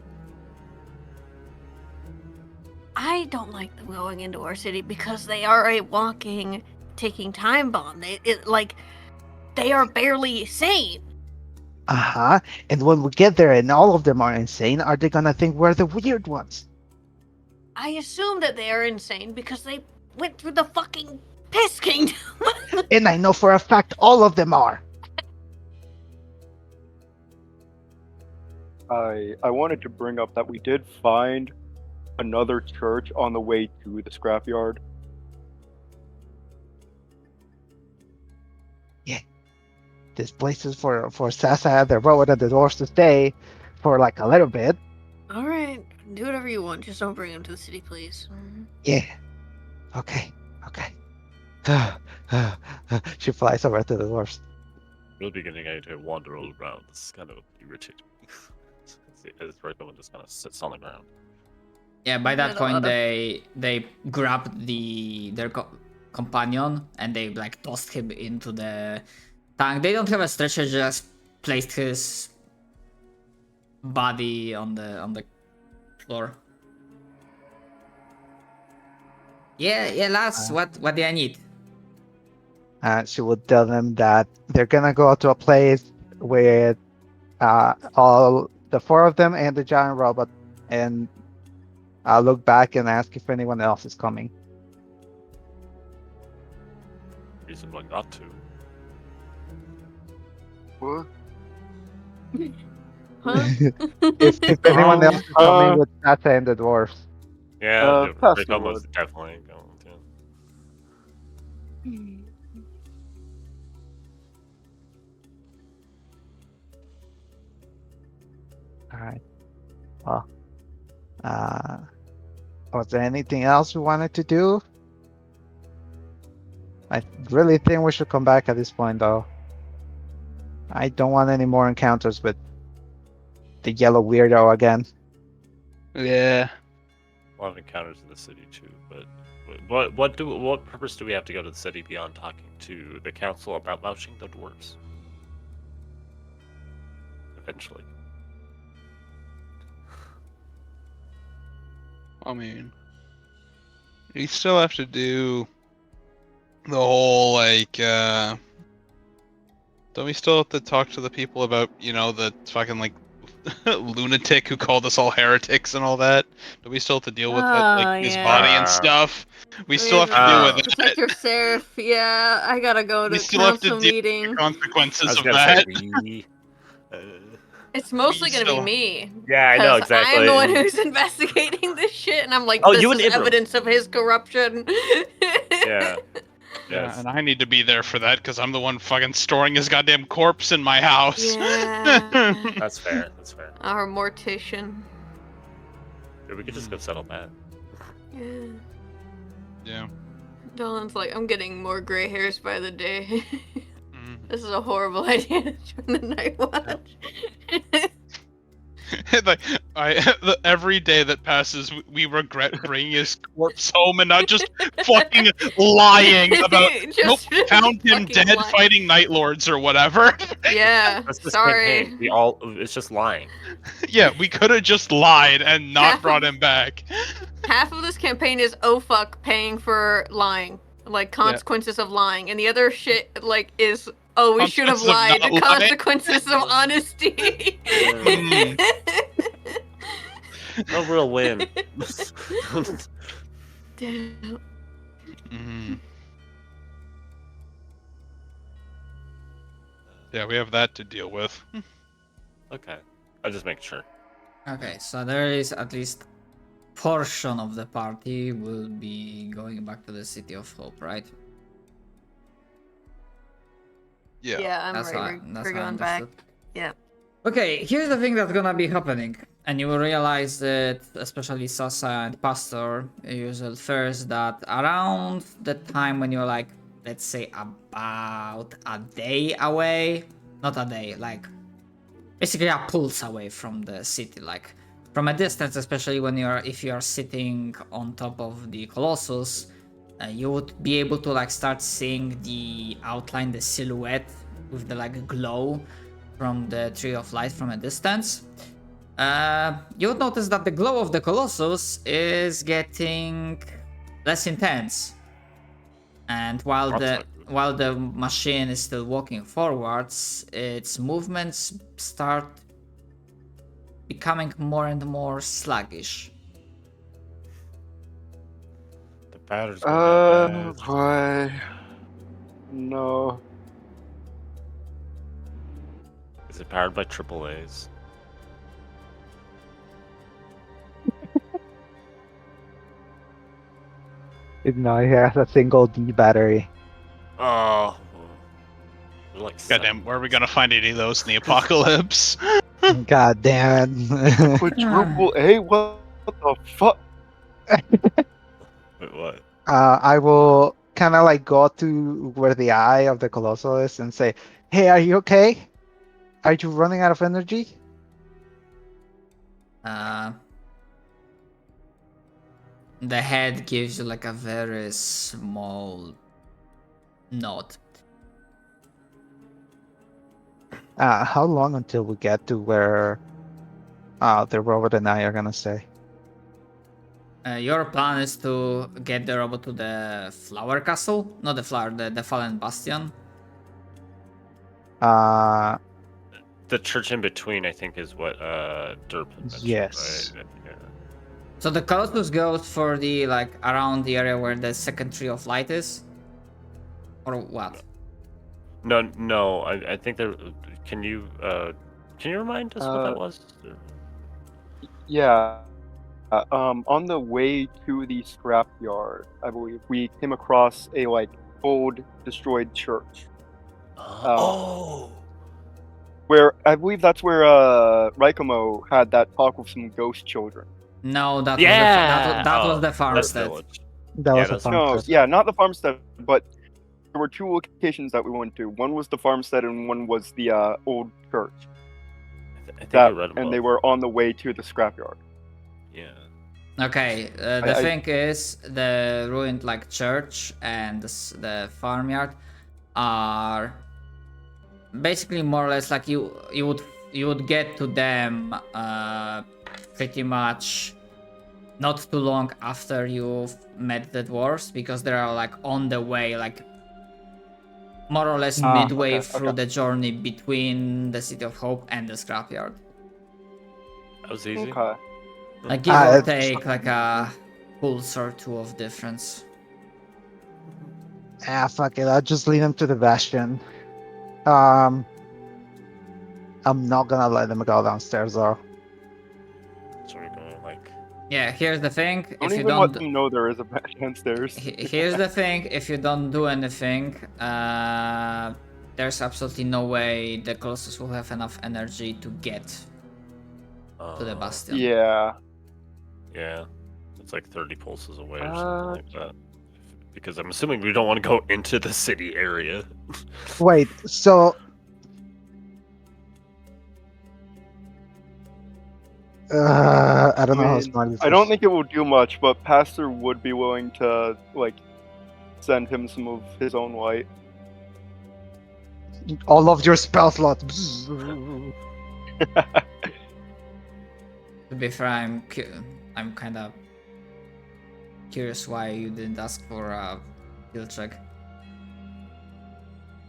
I don't like them going into our city because they are a walking, taking time bomb. They are barely sane. Uh-huh. And when we get there and all of them are insane, are they gonna think we're the weird ones? I assume that they are insane because they went through the fucking piss kingdom. And I know for a fact all of them are. I wanted to bring up that we did find another church on the way to the scrapyard. This place is for Sasa, the road, and the doors to stay for like a little bit. All right, do whatever you want. Just don't bring him to the city, please. Yeah. Okay. She flies over to the dwarves. We'll be getting to wander all around. This is kind of irritating. As Raycon just kind of sits on the ground. Yeah, by that Yeah, point lot of- they grabbed their companion and they like tossed him into the tank. They don't have a stretcher, just placed his body on the floor. Yeah, lads, what do I need? She would tell them that they're gonna go to a place with all the four of them and the giant robot, and I'll look back and ask if anyone else is coming. Reason why not to. What? Huh? if anyone else is coming with Tata and the dwarves. Yeah, pass Raycon the was word. definitely going to. All right. Well, was there anything else we wanted to do? I really think we should come back at this point, though. I don't want any more encounters with the yellow weirdo again. Yeah. A lot of encounters in the city too, but what purpose do we have to go to the city beyond talking to the council about launching the dwarves? Eventually. I mean, you still have to do the whole like. Don't we still have to talk to the people about the fucking like lunatic who called us all heretics and all that? Do we still have to deal with that, like his yeah. body and stuff? We still have to deal with that. Protector Seraph, yeah, I gotta go to We still have to council deal with meeting. the consequences I was of gonna that. say we. It's mostly We gonna be still- me. Yeah, I know 'cause exactly. I'm the one who's investigating this shit, and I'm like, Oh, this you and is Ibram. evidence of his corruption. Yeah. Yeah, Yes. and I need to be there for that because I'm the one fucking storing his goddamn corpse in my house. Yeah. That's fair. That's fair. Our mortician. Yeah, we could just go settle that. Yeah. Yeah. Dolan's like, I'm getting more gray hairs by the day. Mhm. This is a horrible idea to join the night watch. Like, every day that passes, we regret bringing his corpse home and not just fucking lying about. Nope, Just found him fucking dead lying. fighting night lords or whatever. Yeah, That's this sorry. campaign. It's just lying. Yeah, we could have just lied and not brought him back. Half of this campaign is oh fuck paying for lying, like consequences of lying, and the other shit like is oh we should have Consequences of lied. not The lying. consequences of honesty. Mm. No real win. Damn. Mhm. Yeah, we have that to deal with. Okay. I'll just make sure. Okay, so there is at least portion of the party will be going back to the City of Hope, right? Yeah. Yeah, I'm That's ready. how, that's We're how I going back. understood. Yeah. Okay, here's the thing that's gonna be happening, and you will realize that, especially Sasa and Pastor, usual first, that around the time when you're like, let's say about a day away, not a day, like basically a pulse away from the city, like from a distance, especially when if you are sitting on top of the Colossus, you would be able to like start seeing the outline, the silhouette with the like glow from the Tree of Light from a distance. You would notice that the glow of the Colossus is getting less intense, and while the machine is still walking forwards, its movements start becoming more and more sluggish. The batter's boy. No. Is it powered by AAAs? No, it has a single D battery. Oh. Like Goddamn, where are we gonna find any of those in the apocalypse? God damn it. Quadruple A? What the fuck? Wait, what? I will kind of like go to where the eye of the Colossal is and say, "Hey, are you okay? Are you running out of energy?" The head gives you like a very small nod. How long until we get to where the robot and I are gonna stay? Your plan is to get the robot to the flower castle, not the flower, the fallen bastion. Uh, The church in between, I think, is what Derp mentioned, Yes. right? Yeah. So the Colossus goes for the like around the area where the second tree of light is, or what? No. I think there. Can you remind us what that was? Yeah. On the way to the scrapyard, I believe we came across a like old destroyed church. Oh. Where I believe that's where Raikomo had that talk with some ghost children. No, that Yeah. was the That farmstead. village. that Yeah, was a that's- fun No, trip. yeah, not the farmstead, but there were two locations that we went to. One was the farmstead, and one was the old church. I think That, you read them and both. they were on the way to the scrapyard. Yeah. Okay, the I- thing is, the ruined like church and the farmyard are basically more or less like you would get to them pretty much not too long after you've met the dwarves, because they are like on the way, like more or less midway through the journey between the City of Hope and the scrapyard. That was easy. Okay. Like give or it's- take like a pulse or two of difference. Fuck it. I'll just lead them to the bastion. I'm not gonna let them go downstairs though. So we're going like. Yeah, here's the thing. Don't If you even let don't, them know there is a back downstairs. here's the thing. If you don't do anything, there's absolutely no way the Colossus will have enough energy to get to the bastion. Yeah. Yeah. It's like 30 pulses away or something like that. Because I'm assuming we don't want to go into the city area. Wait, so I don't know how smart this I is. don't think it will do much, but Pastor would be willing to like send him some of his own light. All of your spell slots. To be fair, I'm kind of curious why you didn't ask for a skill check,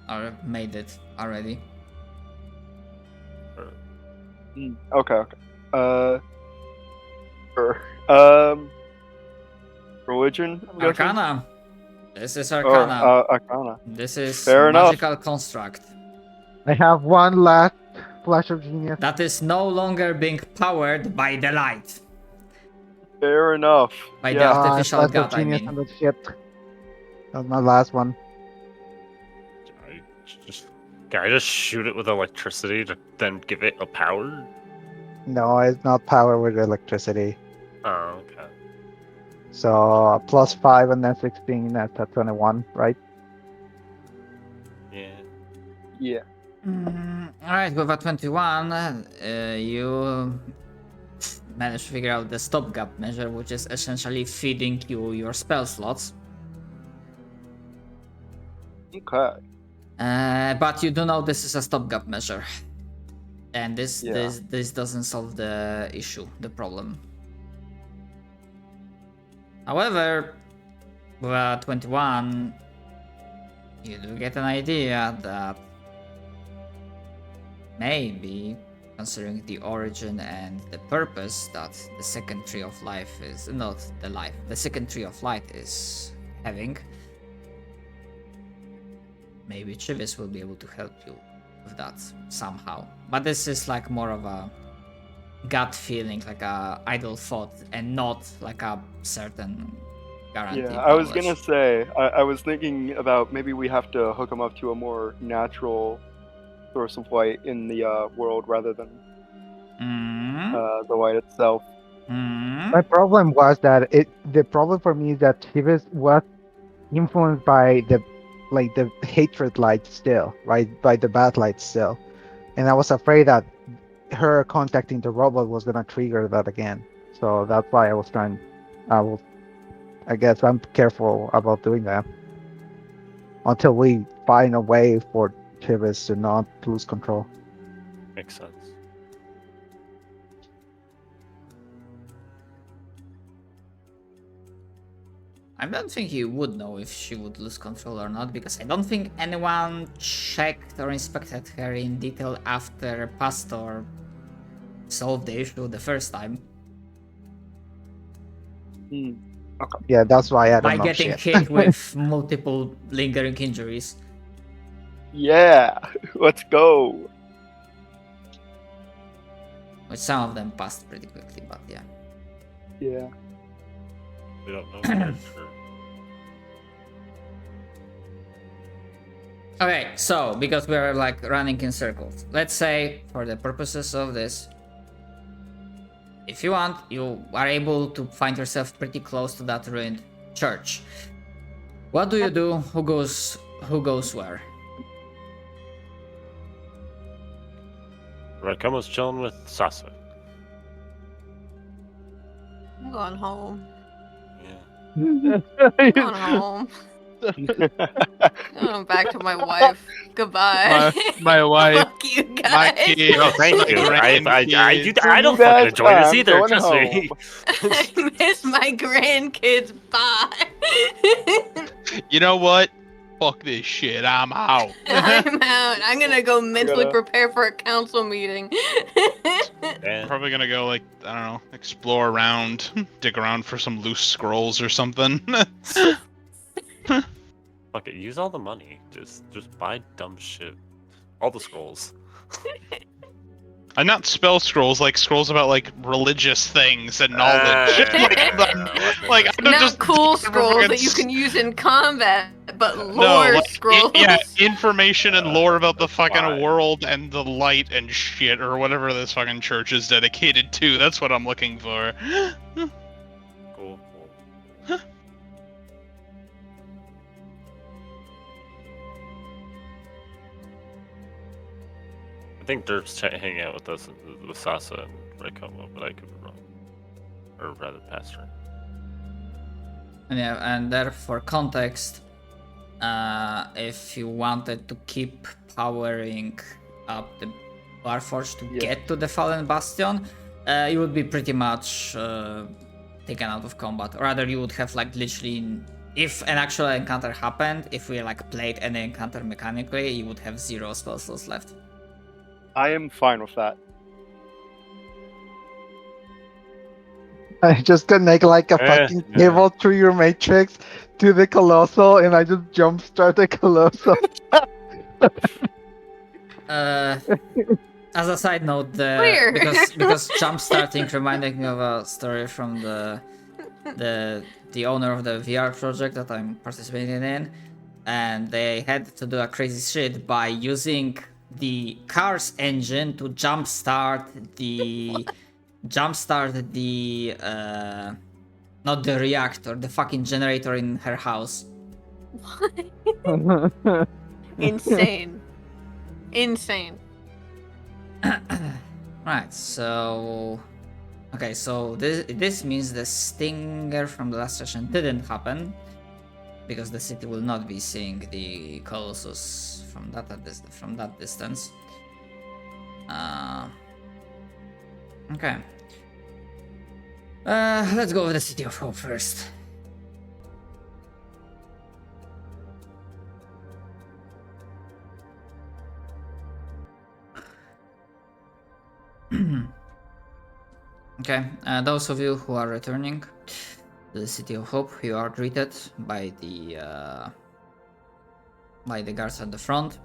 or made it already. Okay. Sure. Religion. I'm guessing? Arcana. This is Or, Arcana. Arcana. This is Fair enough. magical construct I have one last flash of genius. that is no longer being powered by the light. Fair enough. By the yeah. artificial Flash god, of I genius mean. on the ship. That's my last one. Can I just shoot it with electricity to then give it a power? No, it's not power with electricity. Oh, okay. So +5 and then 16, that's a 21, right? Yeah. Yeah. Alright, with a 21, you managed to figure out the stopgap measure, which is essentially feeding you your spell slots. Okay. But you do know this is a stopgap measure. And this Yeah. this doesn't solve the issue, the problem. However, with a 21, you do get an idea that maybe, considering the origin and the purpose that the second tree of life is, not the life, the second tree of light is having, maybe Chivis will be able to help you with that somehow. But this is like more of a gut feeling, like a idle thought, and not like a certain guaranteed Yeah, I was knowledge. gonna say, I was thinking about maybe we have to hook him up to a more natural source of light in the world rather than the light itself. My problem was that the problem for me is that Chivas was influenced by the hatred light still, right? By the bad light still. And I was afraid that her contacting the robot was gonna trigger that again. So that's why I guess I'm careful about doing that. Until we find a way for Chivas to not lose control. Makes sense. I don't think you would know if she would lose control or not, because I don't think anyone checked or inspected her in detail after Pastor solved the issue the first time. Yeah, that's why I don't By know getting shit. hit with multiple lingering injuries. Yeah, let's go. Which some of them passed pretty quickly, but yeah. Yeah. We don't know for sure. Okay, so because we're like running in circles, let's say for the purposes of this, if you want, you are able to find yourself pretty close to that ruined church. What do you do? Who goes where? Raikomo's chilling with Sasa. I'm going home. Yeah. I'm going home. I'm back to my wife. Goodbye. My wife, Fuck you guys. my kids. No, thank you. I don't guys, fucking enjoy this I'm either. going Trust me. I miss my grandkids. Bye. You know what? Fuck this shit. I'm out. I'm out. I'm gonna go mentally Gotta- prepare for a council meeting. Man, Probably gonna go like I don't know, explore around, dig around for some loose scrolls or something. fuck it. Use all the money. Just buy dumb shit. All the scrolls. And not spell scrolls, like scrolls about like religious things and knowledge. Like I don't Not just cool scrolls that you fucking can use in combat, but No, lore like, scrolls. yeah, information and lore about the fucking Why? world and the light and shit, or whatever this fucking church is dedicated to. That's what I'm looking for. Cool. I think Derp's hanging out with us with Sasa and Raikomo, but I could be wrong. Or rather, Pastor. And yeah, and there for context, if you wanted to keep powering up the Warforged to get to the Fallen Bastion, you would be pretty much taken out of combat. Or rather, you would have like literally, if an actual encounter happened, if we like played any encounter mechanically, you would have 0 spell slots left. I am fine with that. I just connect like a fucking cable through your matrix to the Colossal, and I just jumpstart the Colossal. As a side note, Clear. because jump starting reminded me of a story from the owner of the VR project that I'm participating in, and they had to do a crazy shit by using the car's engine to jumpstart the not the reactor, the fucking generator in her house. Insane. Insane. Right, so okay, so this means the stinger from the last session didn't happen because the city will not be seeing the Colossus from that distance. Okay. Let's go with the City of Hope first. Okay, those of you who are returning to the City of Hope, you are greeted by the guards at the front,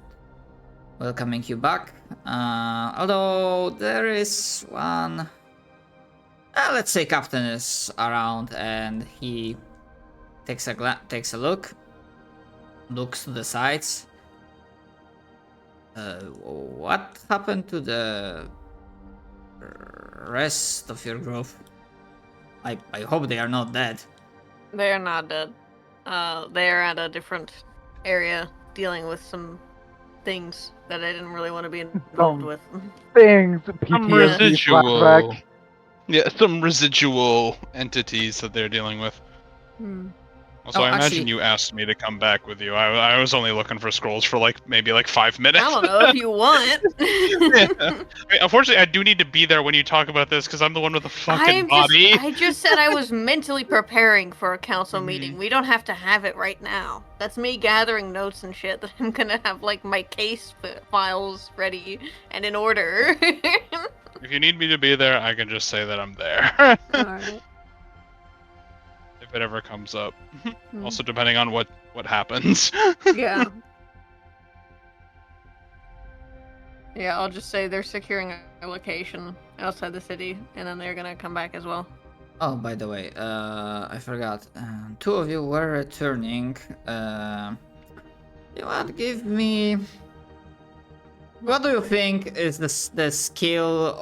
welcoming you back. Although there is one, let's say, captain is around, and he takes a look, looks to the sides. What happened to the rest of your group? I hope they are not dead. They are not dead. They are at a different area dealing with some things that I didn't really want to be involved with. Things. Some PTSD residual. flashback. Yeah, some residual entities that they're dealing with. Also, Oh, I imagine actually- you asked me to come back with you. I was only looking for scrolls for maybe 5 minutes. I don't know if you want. Yeah. I mean, unfortunately, I do need to be there when you talk about this because I'm the one with the fucking body. I just said I was mentally preparing for a council meeting. We don't have to have it right now. That's me gathering notes and shit that I'm gonna have my case files ready and in order. If you need me to be there, I can just say that I'm there. Alright. If it ever comes up. Hmm. Also, depending on what happens. Yeah. Yeah, I'll just say they're securing a location outside the city, and then they're gonna come back as well. Oh, by the way, I forgot. Two of you were returning. You want to give me? What do you think is the skill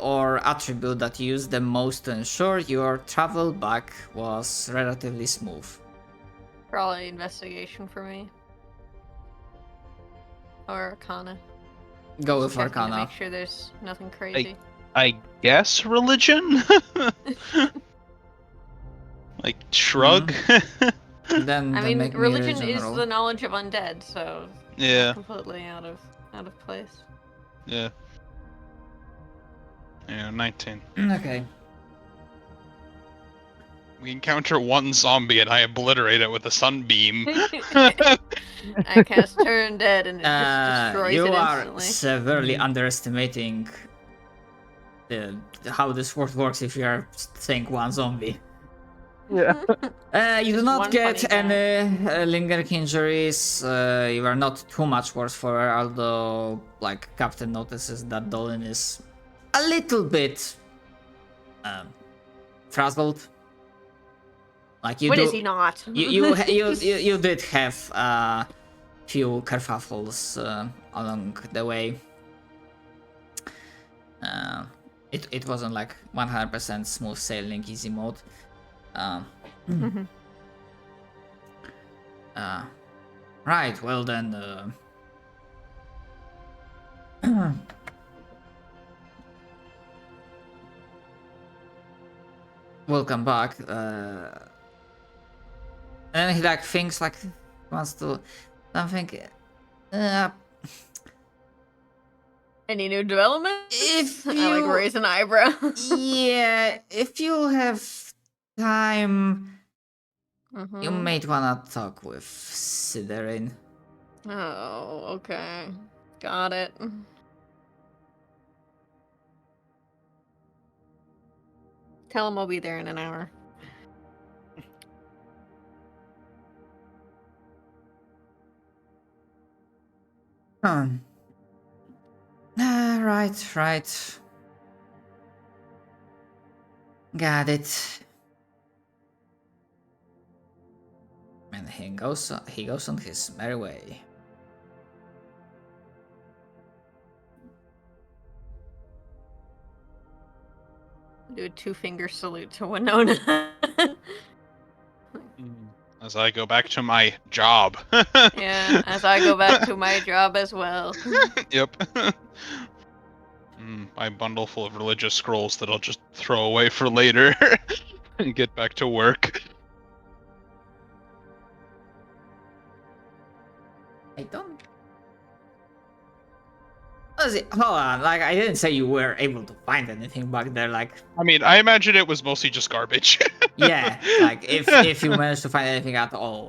or attribute that you use the most to ensure your travel back was relatively smooth? Probably investigation for me. Or Arcana. Go with Just checking to Arcana. make sure there's nothing crazy. I guess religion? Shrug? Then I mean, make me religion is roll. the knowledge of undead, so it's Yeah. not completely out of place. Yeah. Yeah, 19. Okay. We encounter one zombie and I obliterate it with a sunbeam. I cast Turn Dead and it just destroys You it are instantly. severely underestimating how this works if you are saying one zombie. Yeah. You do Just not one get funny any lingering injuries. You are not too much worse for her, although Captain notices that Dolan is a little bit frazzled. When is he not? You did have a few kerfuffles along the way. It wasn't 100% smooth sailing, easy mode. Right, well then. Welcome back. And he thinks wants to something. Any new development? If I you raise an eyebrow. yeah, if you have time, you Mhm. might wanna talk with Siderin. Oh, okay. Got it. Tell him I'll be there in an hour. Right. Got it. And he goes on his merry way. Do a 2-finger salute to Winona. As I go back to my job. Yeah, as I go back to my job as well. Yep. My bundle full of religious scrolls that I'll just throw away for later and get back to work. I don't. Hold on, I didn't say you were able to find anything back there. I mean, I imagine it was mostly just garbage. Yeah, if you managed to find anything at all,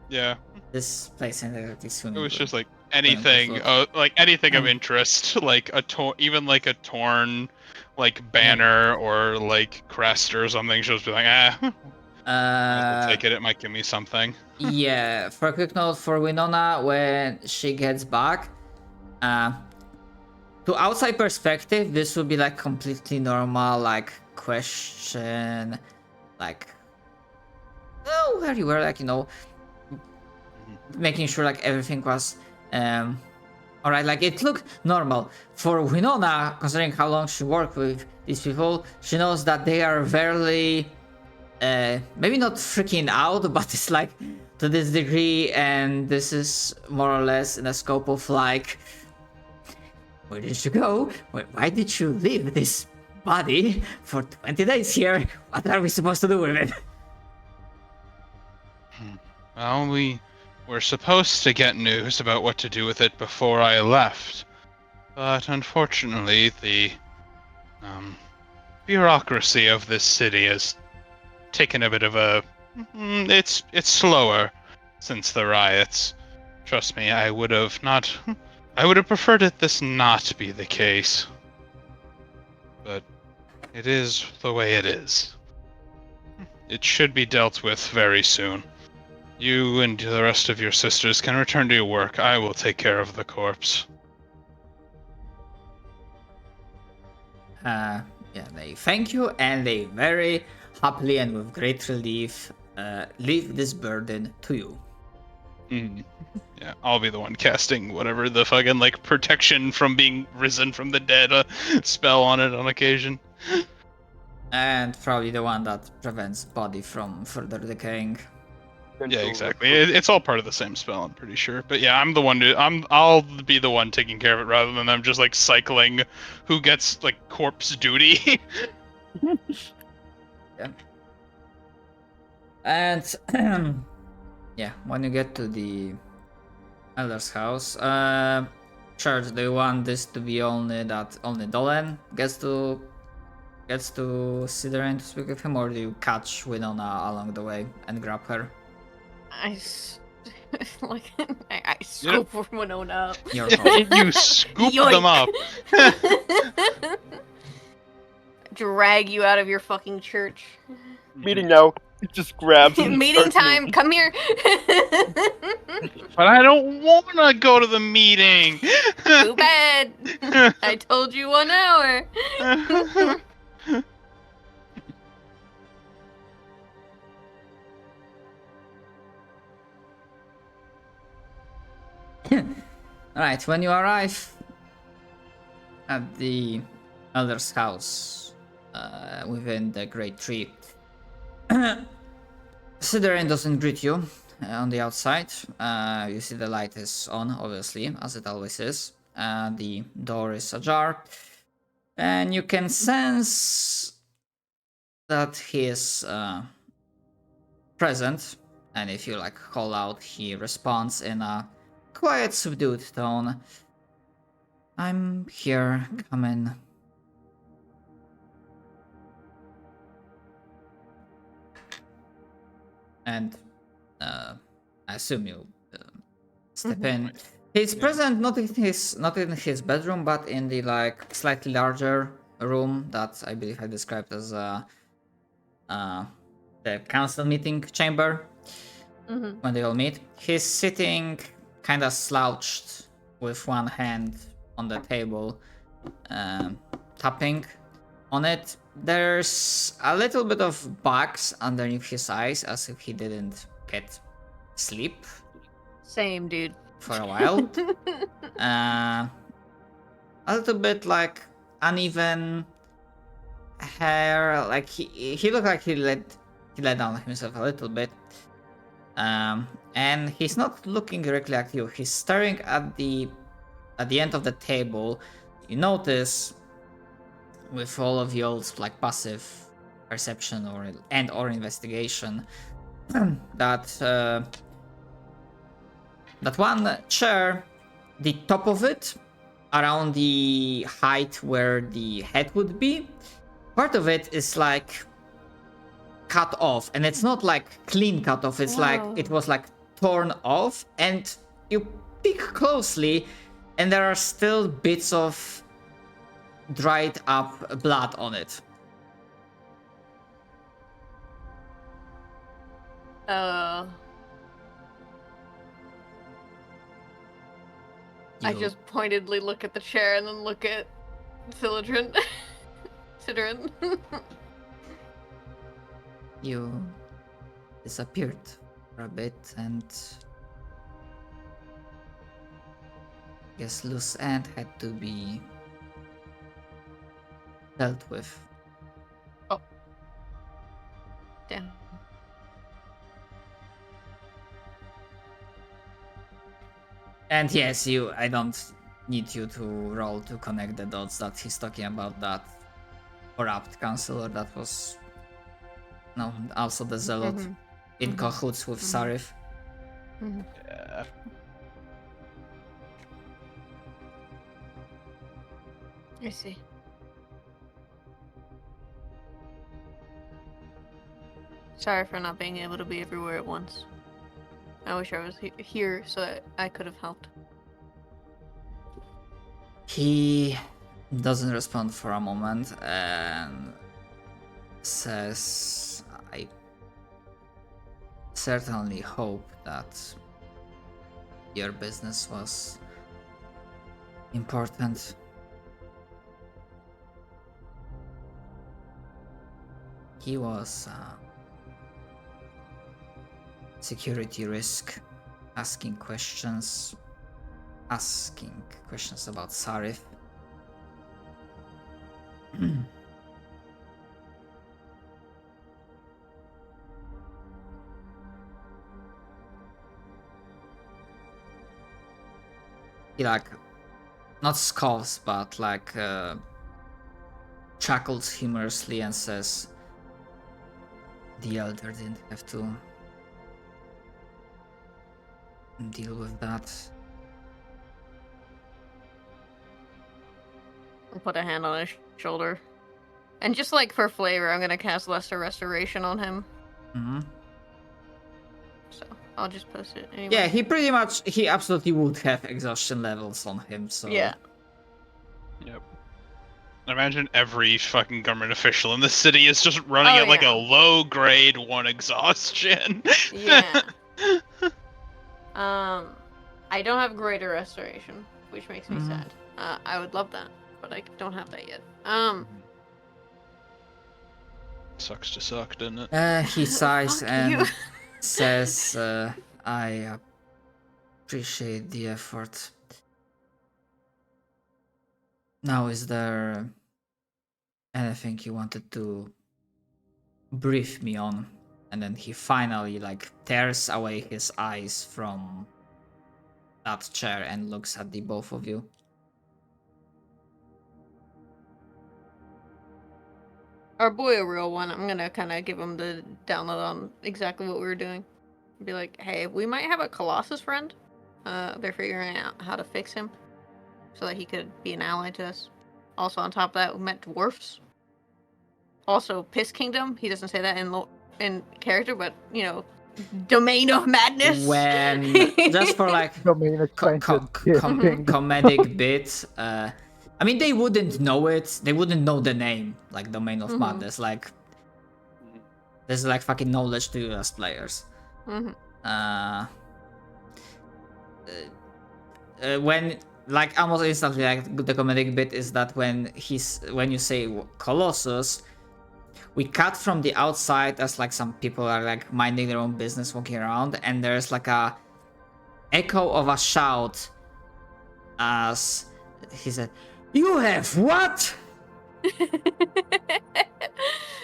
Yeah, this place in the swimming it was pool. just anything, anything of interest, even a torn, banner or crest or something. She'll just be I'll take it. It might give me something. Yeah, for a quick note for Winona, when she gets back, to outside perspective, this would be completely normal, question, where you were, like, making sure like everything was alright. Like it looked normal for Winona, considering how long she worked with these people. She knows that they are very maybe not freaking out, but it's like to this degree, and this is more or less in the scope of like, where did you go? Why did you leave this body for 20 days here? What are we supposed to do with it? Well, we were supposed to get news about what to do with it before I left, but unfortunately, the bureaucracy of this city has taken a bit of a. It's slower since the riots. Trust me, I would have preferred it this not be the case. But it is the way it is. It should be dealt with very soon. You and the rest of your sisters can return to your work. I will take care of the corpse. Yeah, they thank you, and they very happily and with great relief leave this burden to you. Yeah, I'll be the one casting whatever the fucking like protection from being risen from the dead spell on it on occasion. And probably the one that prevents body from further decaying. Yeah, exactly. It's all part of the same spell, I'm pretty sure. But yeah, I'll be the one taking care of it rather than them just like cycling who gets like corpse duty. Yeah. And yeah, when you get to the elder's house, Church, do you want this to be only Dolan gets to sit there and speak with him, or do you catch Winona along the way and grab her? I scoop Winona up. Your call. You scoop them up. Drag you out of your fucking church. Meeting now. Just grabs him. Meeting time, come here. But I don't want to go to the meeting. Too bad. I told you 1 hour. Alright, when you arrive at the elder's house within the great tree, Sidorin doesn't greet you on the outside. You see the light is on, obviously, as it always is. The door is ajar, and you can sense that he is present. And if you like call out, he responds in a quiet, subdued tone. I'm here, come in. And I assume you step in. He's present not in his bedroom, but in the like slightly larger room that I believe I described as the council meeting chamber. When they all meet, he's sitting kind of slouched with one hand on the table, tapping on it. There's a little bit of bags underneath his eyes, as if he didn't get sleep. Same, dude. For a while. A little bit like uneven hair, like he looked like he let down himself a little bit. And he's not looking directly at you. He's staring at the end of the table. You notice, with all of y'all's like passive perception or investigation, that one chair, the top of it, around the height where the head would be, part of it is like cut off, and it's not like clean cut off. It's like it was like torn off, and you peek closely, and there are still bits of dried up blood on it. I just pointedly look at the chair and then look at Sidorin. You disappeared for a bit, and I guess loose end had to be dealt with. Damn. And yes, I don't need you to roll to connect the dots that he's talking about that corrupt counselor that was also the zealot in cahoots with Sarif. Yeah. I see. Sorry for not being able to be everywhere at once. I wish I was here so that I could have helped. He doesn't respond for a moment and says, I certainly hope that your business was important. He was a security risk, asking questions about Sarif. He not scoffs, but chuckles humorously and says, the elder didn't have to deal with that. I'll put a hand on his shoulder. And just for flavor, I'm gonna cast Lesser Restoration on him. So I'll just post it anyway. Yeah, he absolutely would have exhaustion levels on him, so... Yeah. Yep. Imagine every fucking government official in the city is just running at a low grade 1 exhaustion. Yeah. I don't have Greater Restoration, which makes me sad. I would love that, but I don't have that yet. Sucks to suck, doesn't it? He sighs Fuck and you. says, I appreciate the effort. Now, is there anything you wanted to brief me on? And then he finally tears away his eyes from that chair and looks at the both of you. Our boy a real one. I'm gonna kind of give him the download on exactly what we were doing. Be like, hey, we might have a Colossus friend. They're figuring out how to fix him so that he could be an ally to us. Also, on top of that, we met dwarfs. Also, Piss Kingdom. He doesn't say that in character, but Domain of Madness. When just for Domain expansion. comedic bit, I mean, they wouldn't know it. They wouldn't know the name, Domain of Madness. There's fucking knowledge to you as players. When almost instantly, the comedic bit is that when you say Colossus, we cut from the outside as some people are minding their own business, walking around, and there's a echo of a shout as he said, "You have what?"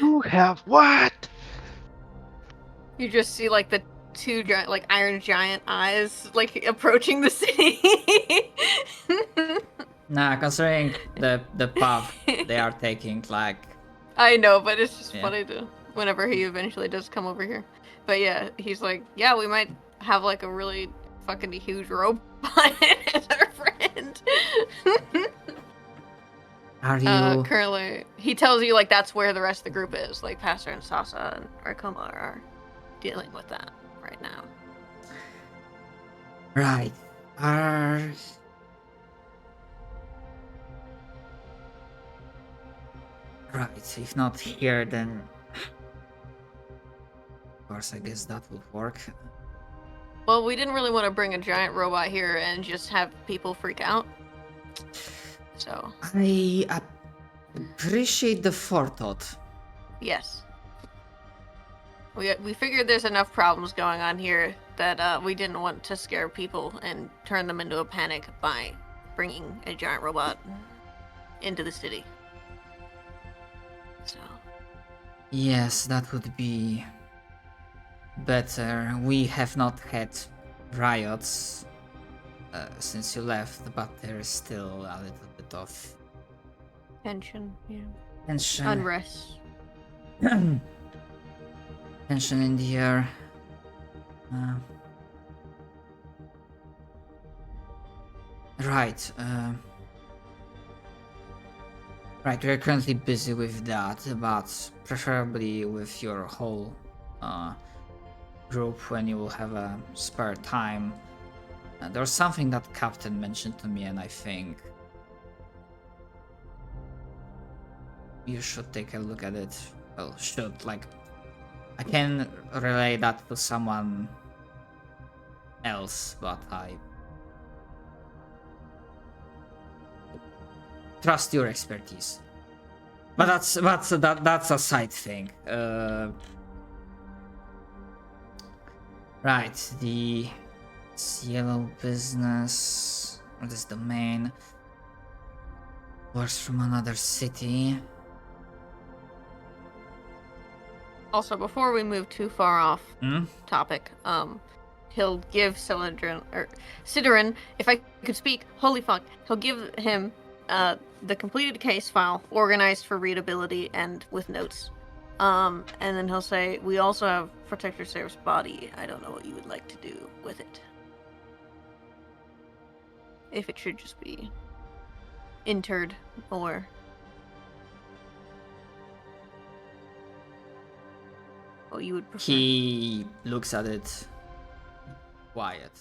You have what? You just see the two giant, iron giant eyes approaching the city. Nah, considering the path they are taking, I know, but it's just Yeah. funny whenever he eventually does come over here. But yeah, he's yeah, we might have a really fucking huge robot as our friend. are you? Currently, he tells you that's where the rest of the group is. Pastor and Sasa and Arkoma are dealing with that right now. Right. Right, if not here, then of course I guess that would work. Well, we didn't really want to bring a giant robot here and just have people freak out. So, I appreciate the forethought. yes. We figured there's enough problems going on here that we didn't want to scare people and turn them into a panic by bringing a giant robot into the city. So Yes, that would be better. We have not had riots since you left, but there is still a little bit of tension, yeah, tension. unrest. Tension in the air. Right. Right, we're currently busy with that, but preferably with your whole group when you will have a spare time. There's something that Captain mentioned to me, and I think you should take a look at it. Well, should, like, I can relay that to someone else, but I trust your expertise. But that's a side thing. Right, the yellow business, or this domain, works from another city. Also, before we move too far off Hmm? topic, he'll give Sidorin, if I could speak, holy fuck, he'll give him the completed case file, organized for readability and with notes. And then he'll say, we also have Protector Serif's body. I don't know what you would like to do with it. If it should just be interred or what you would prefer. He looks at it quiet.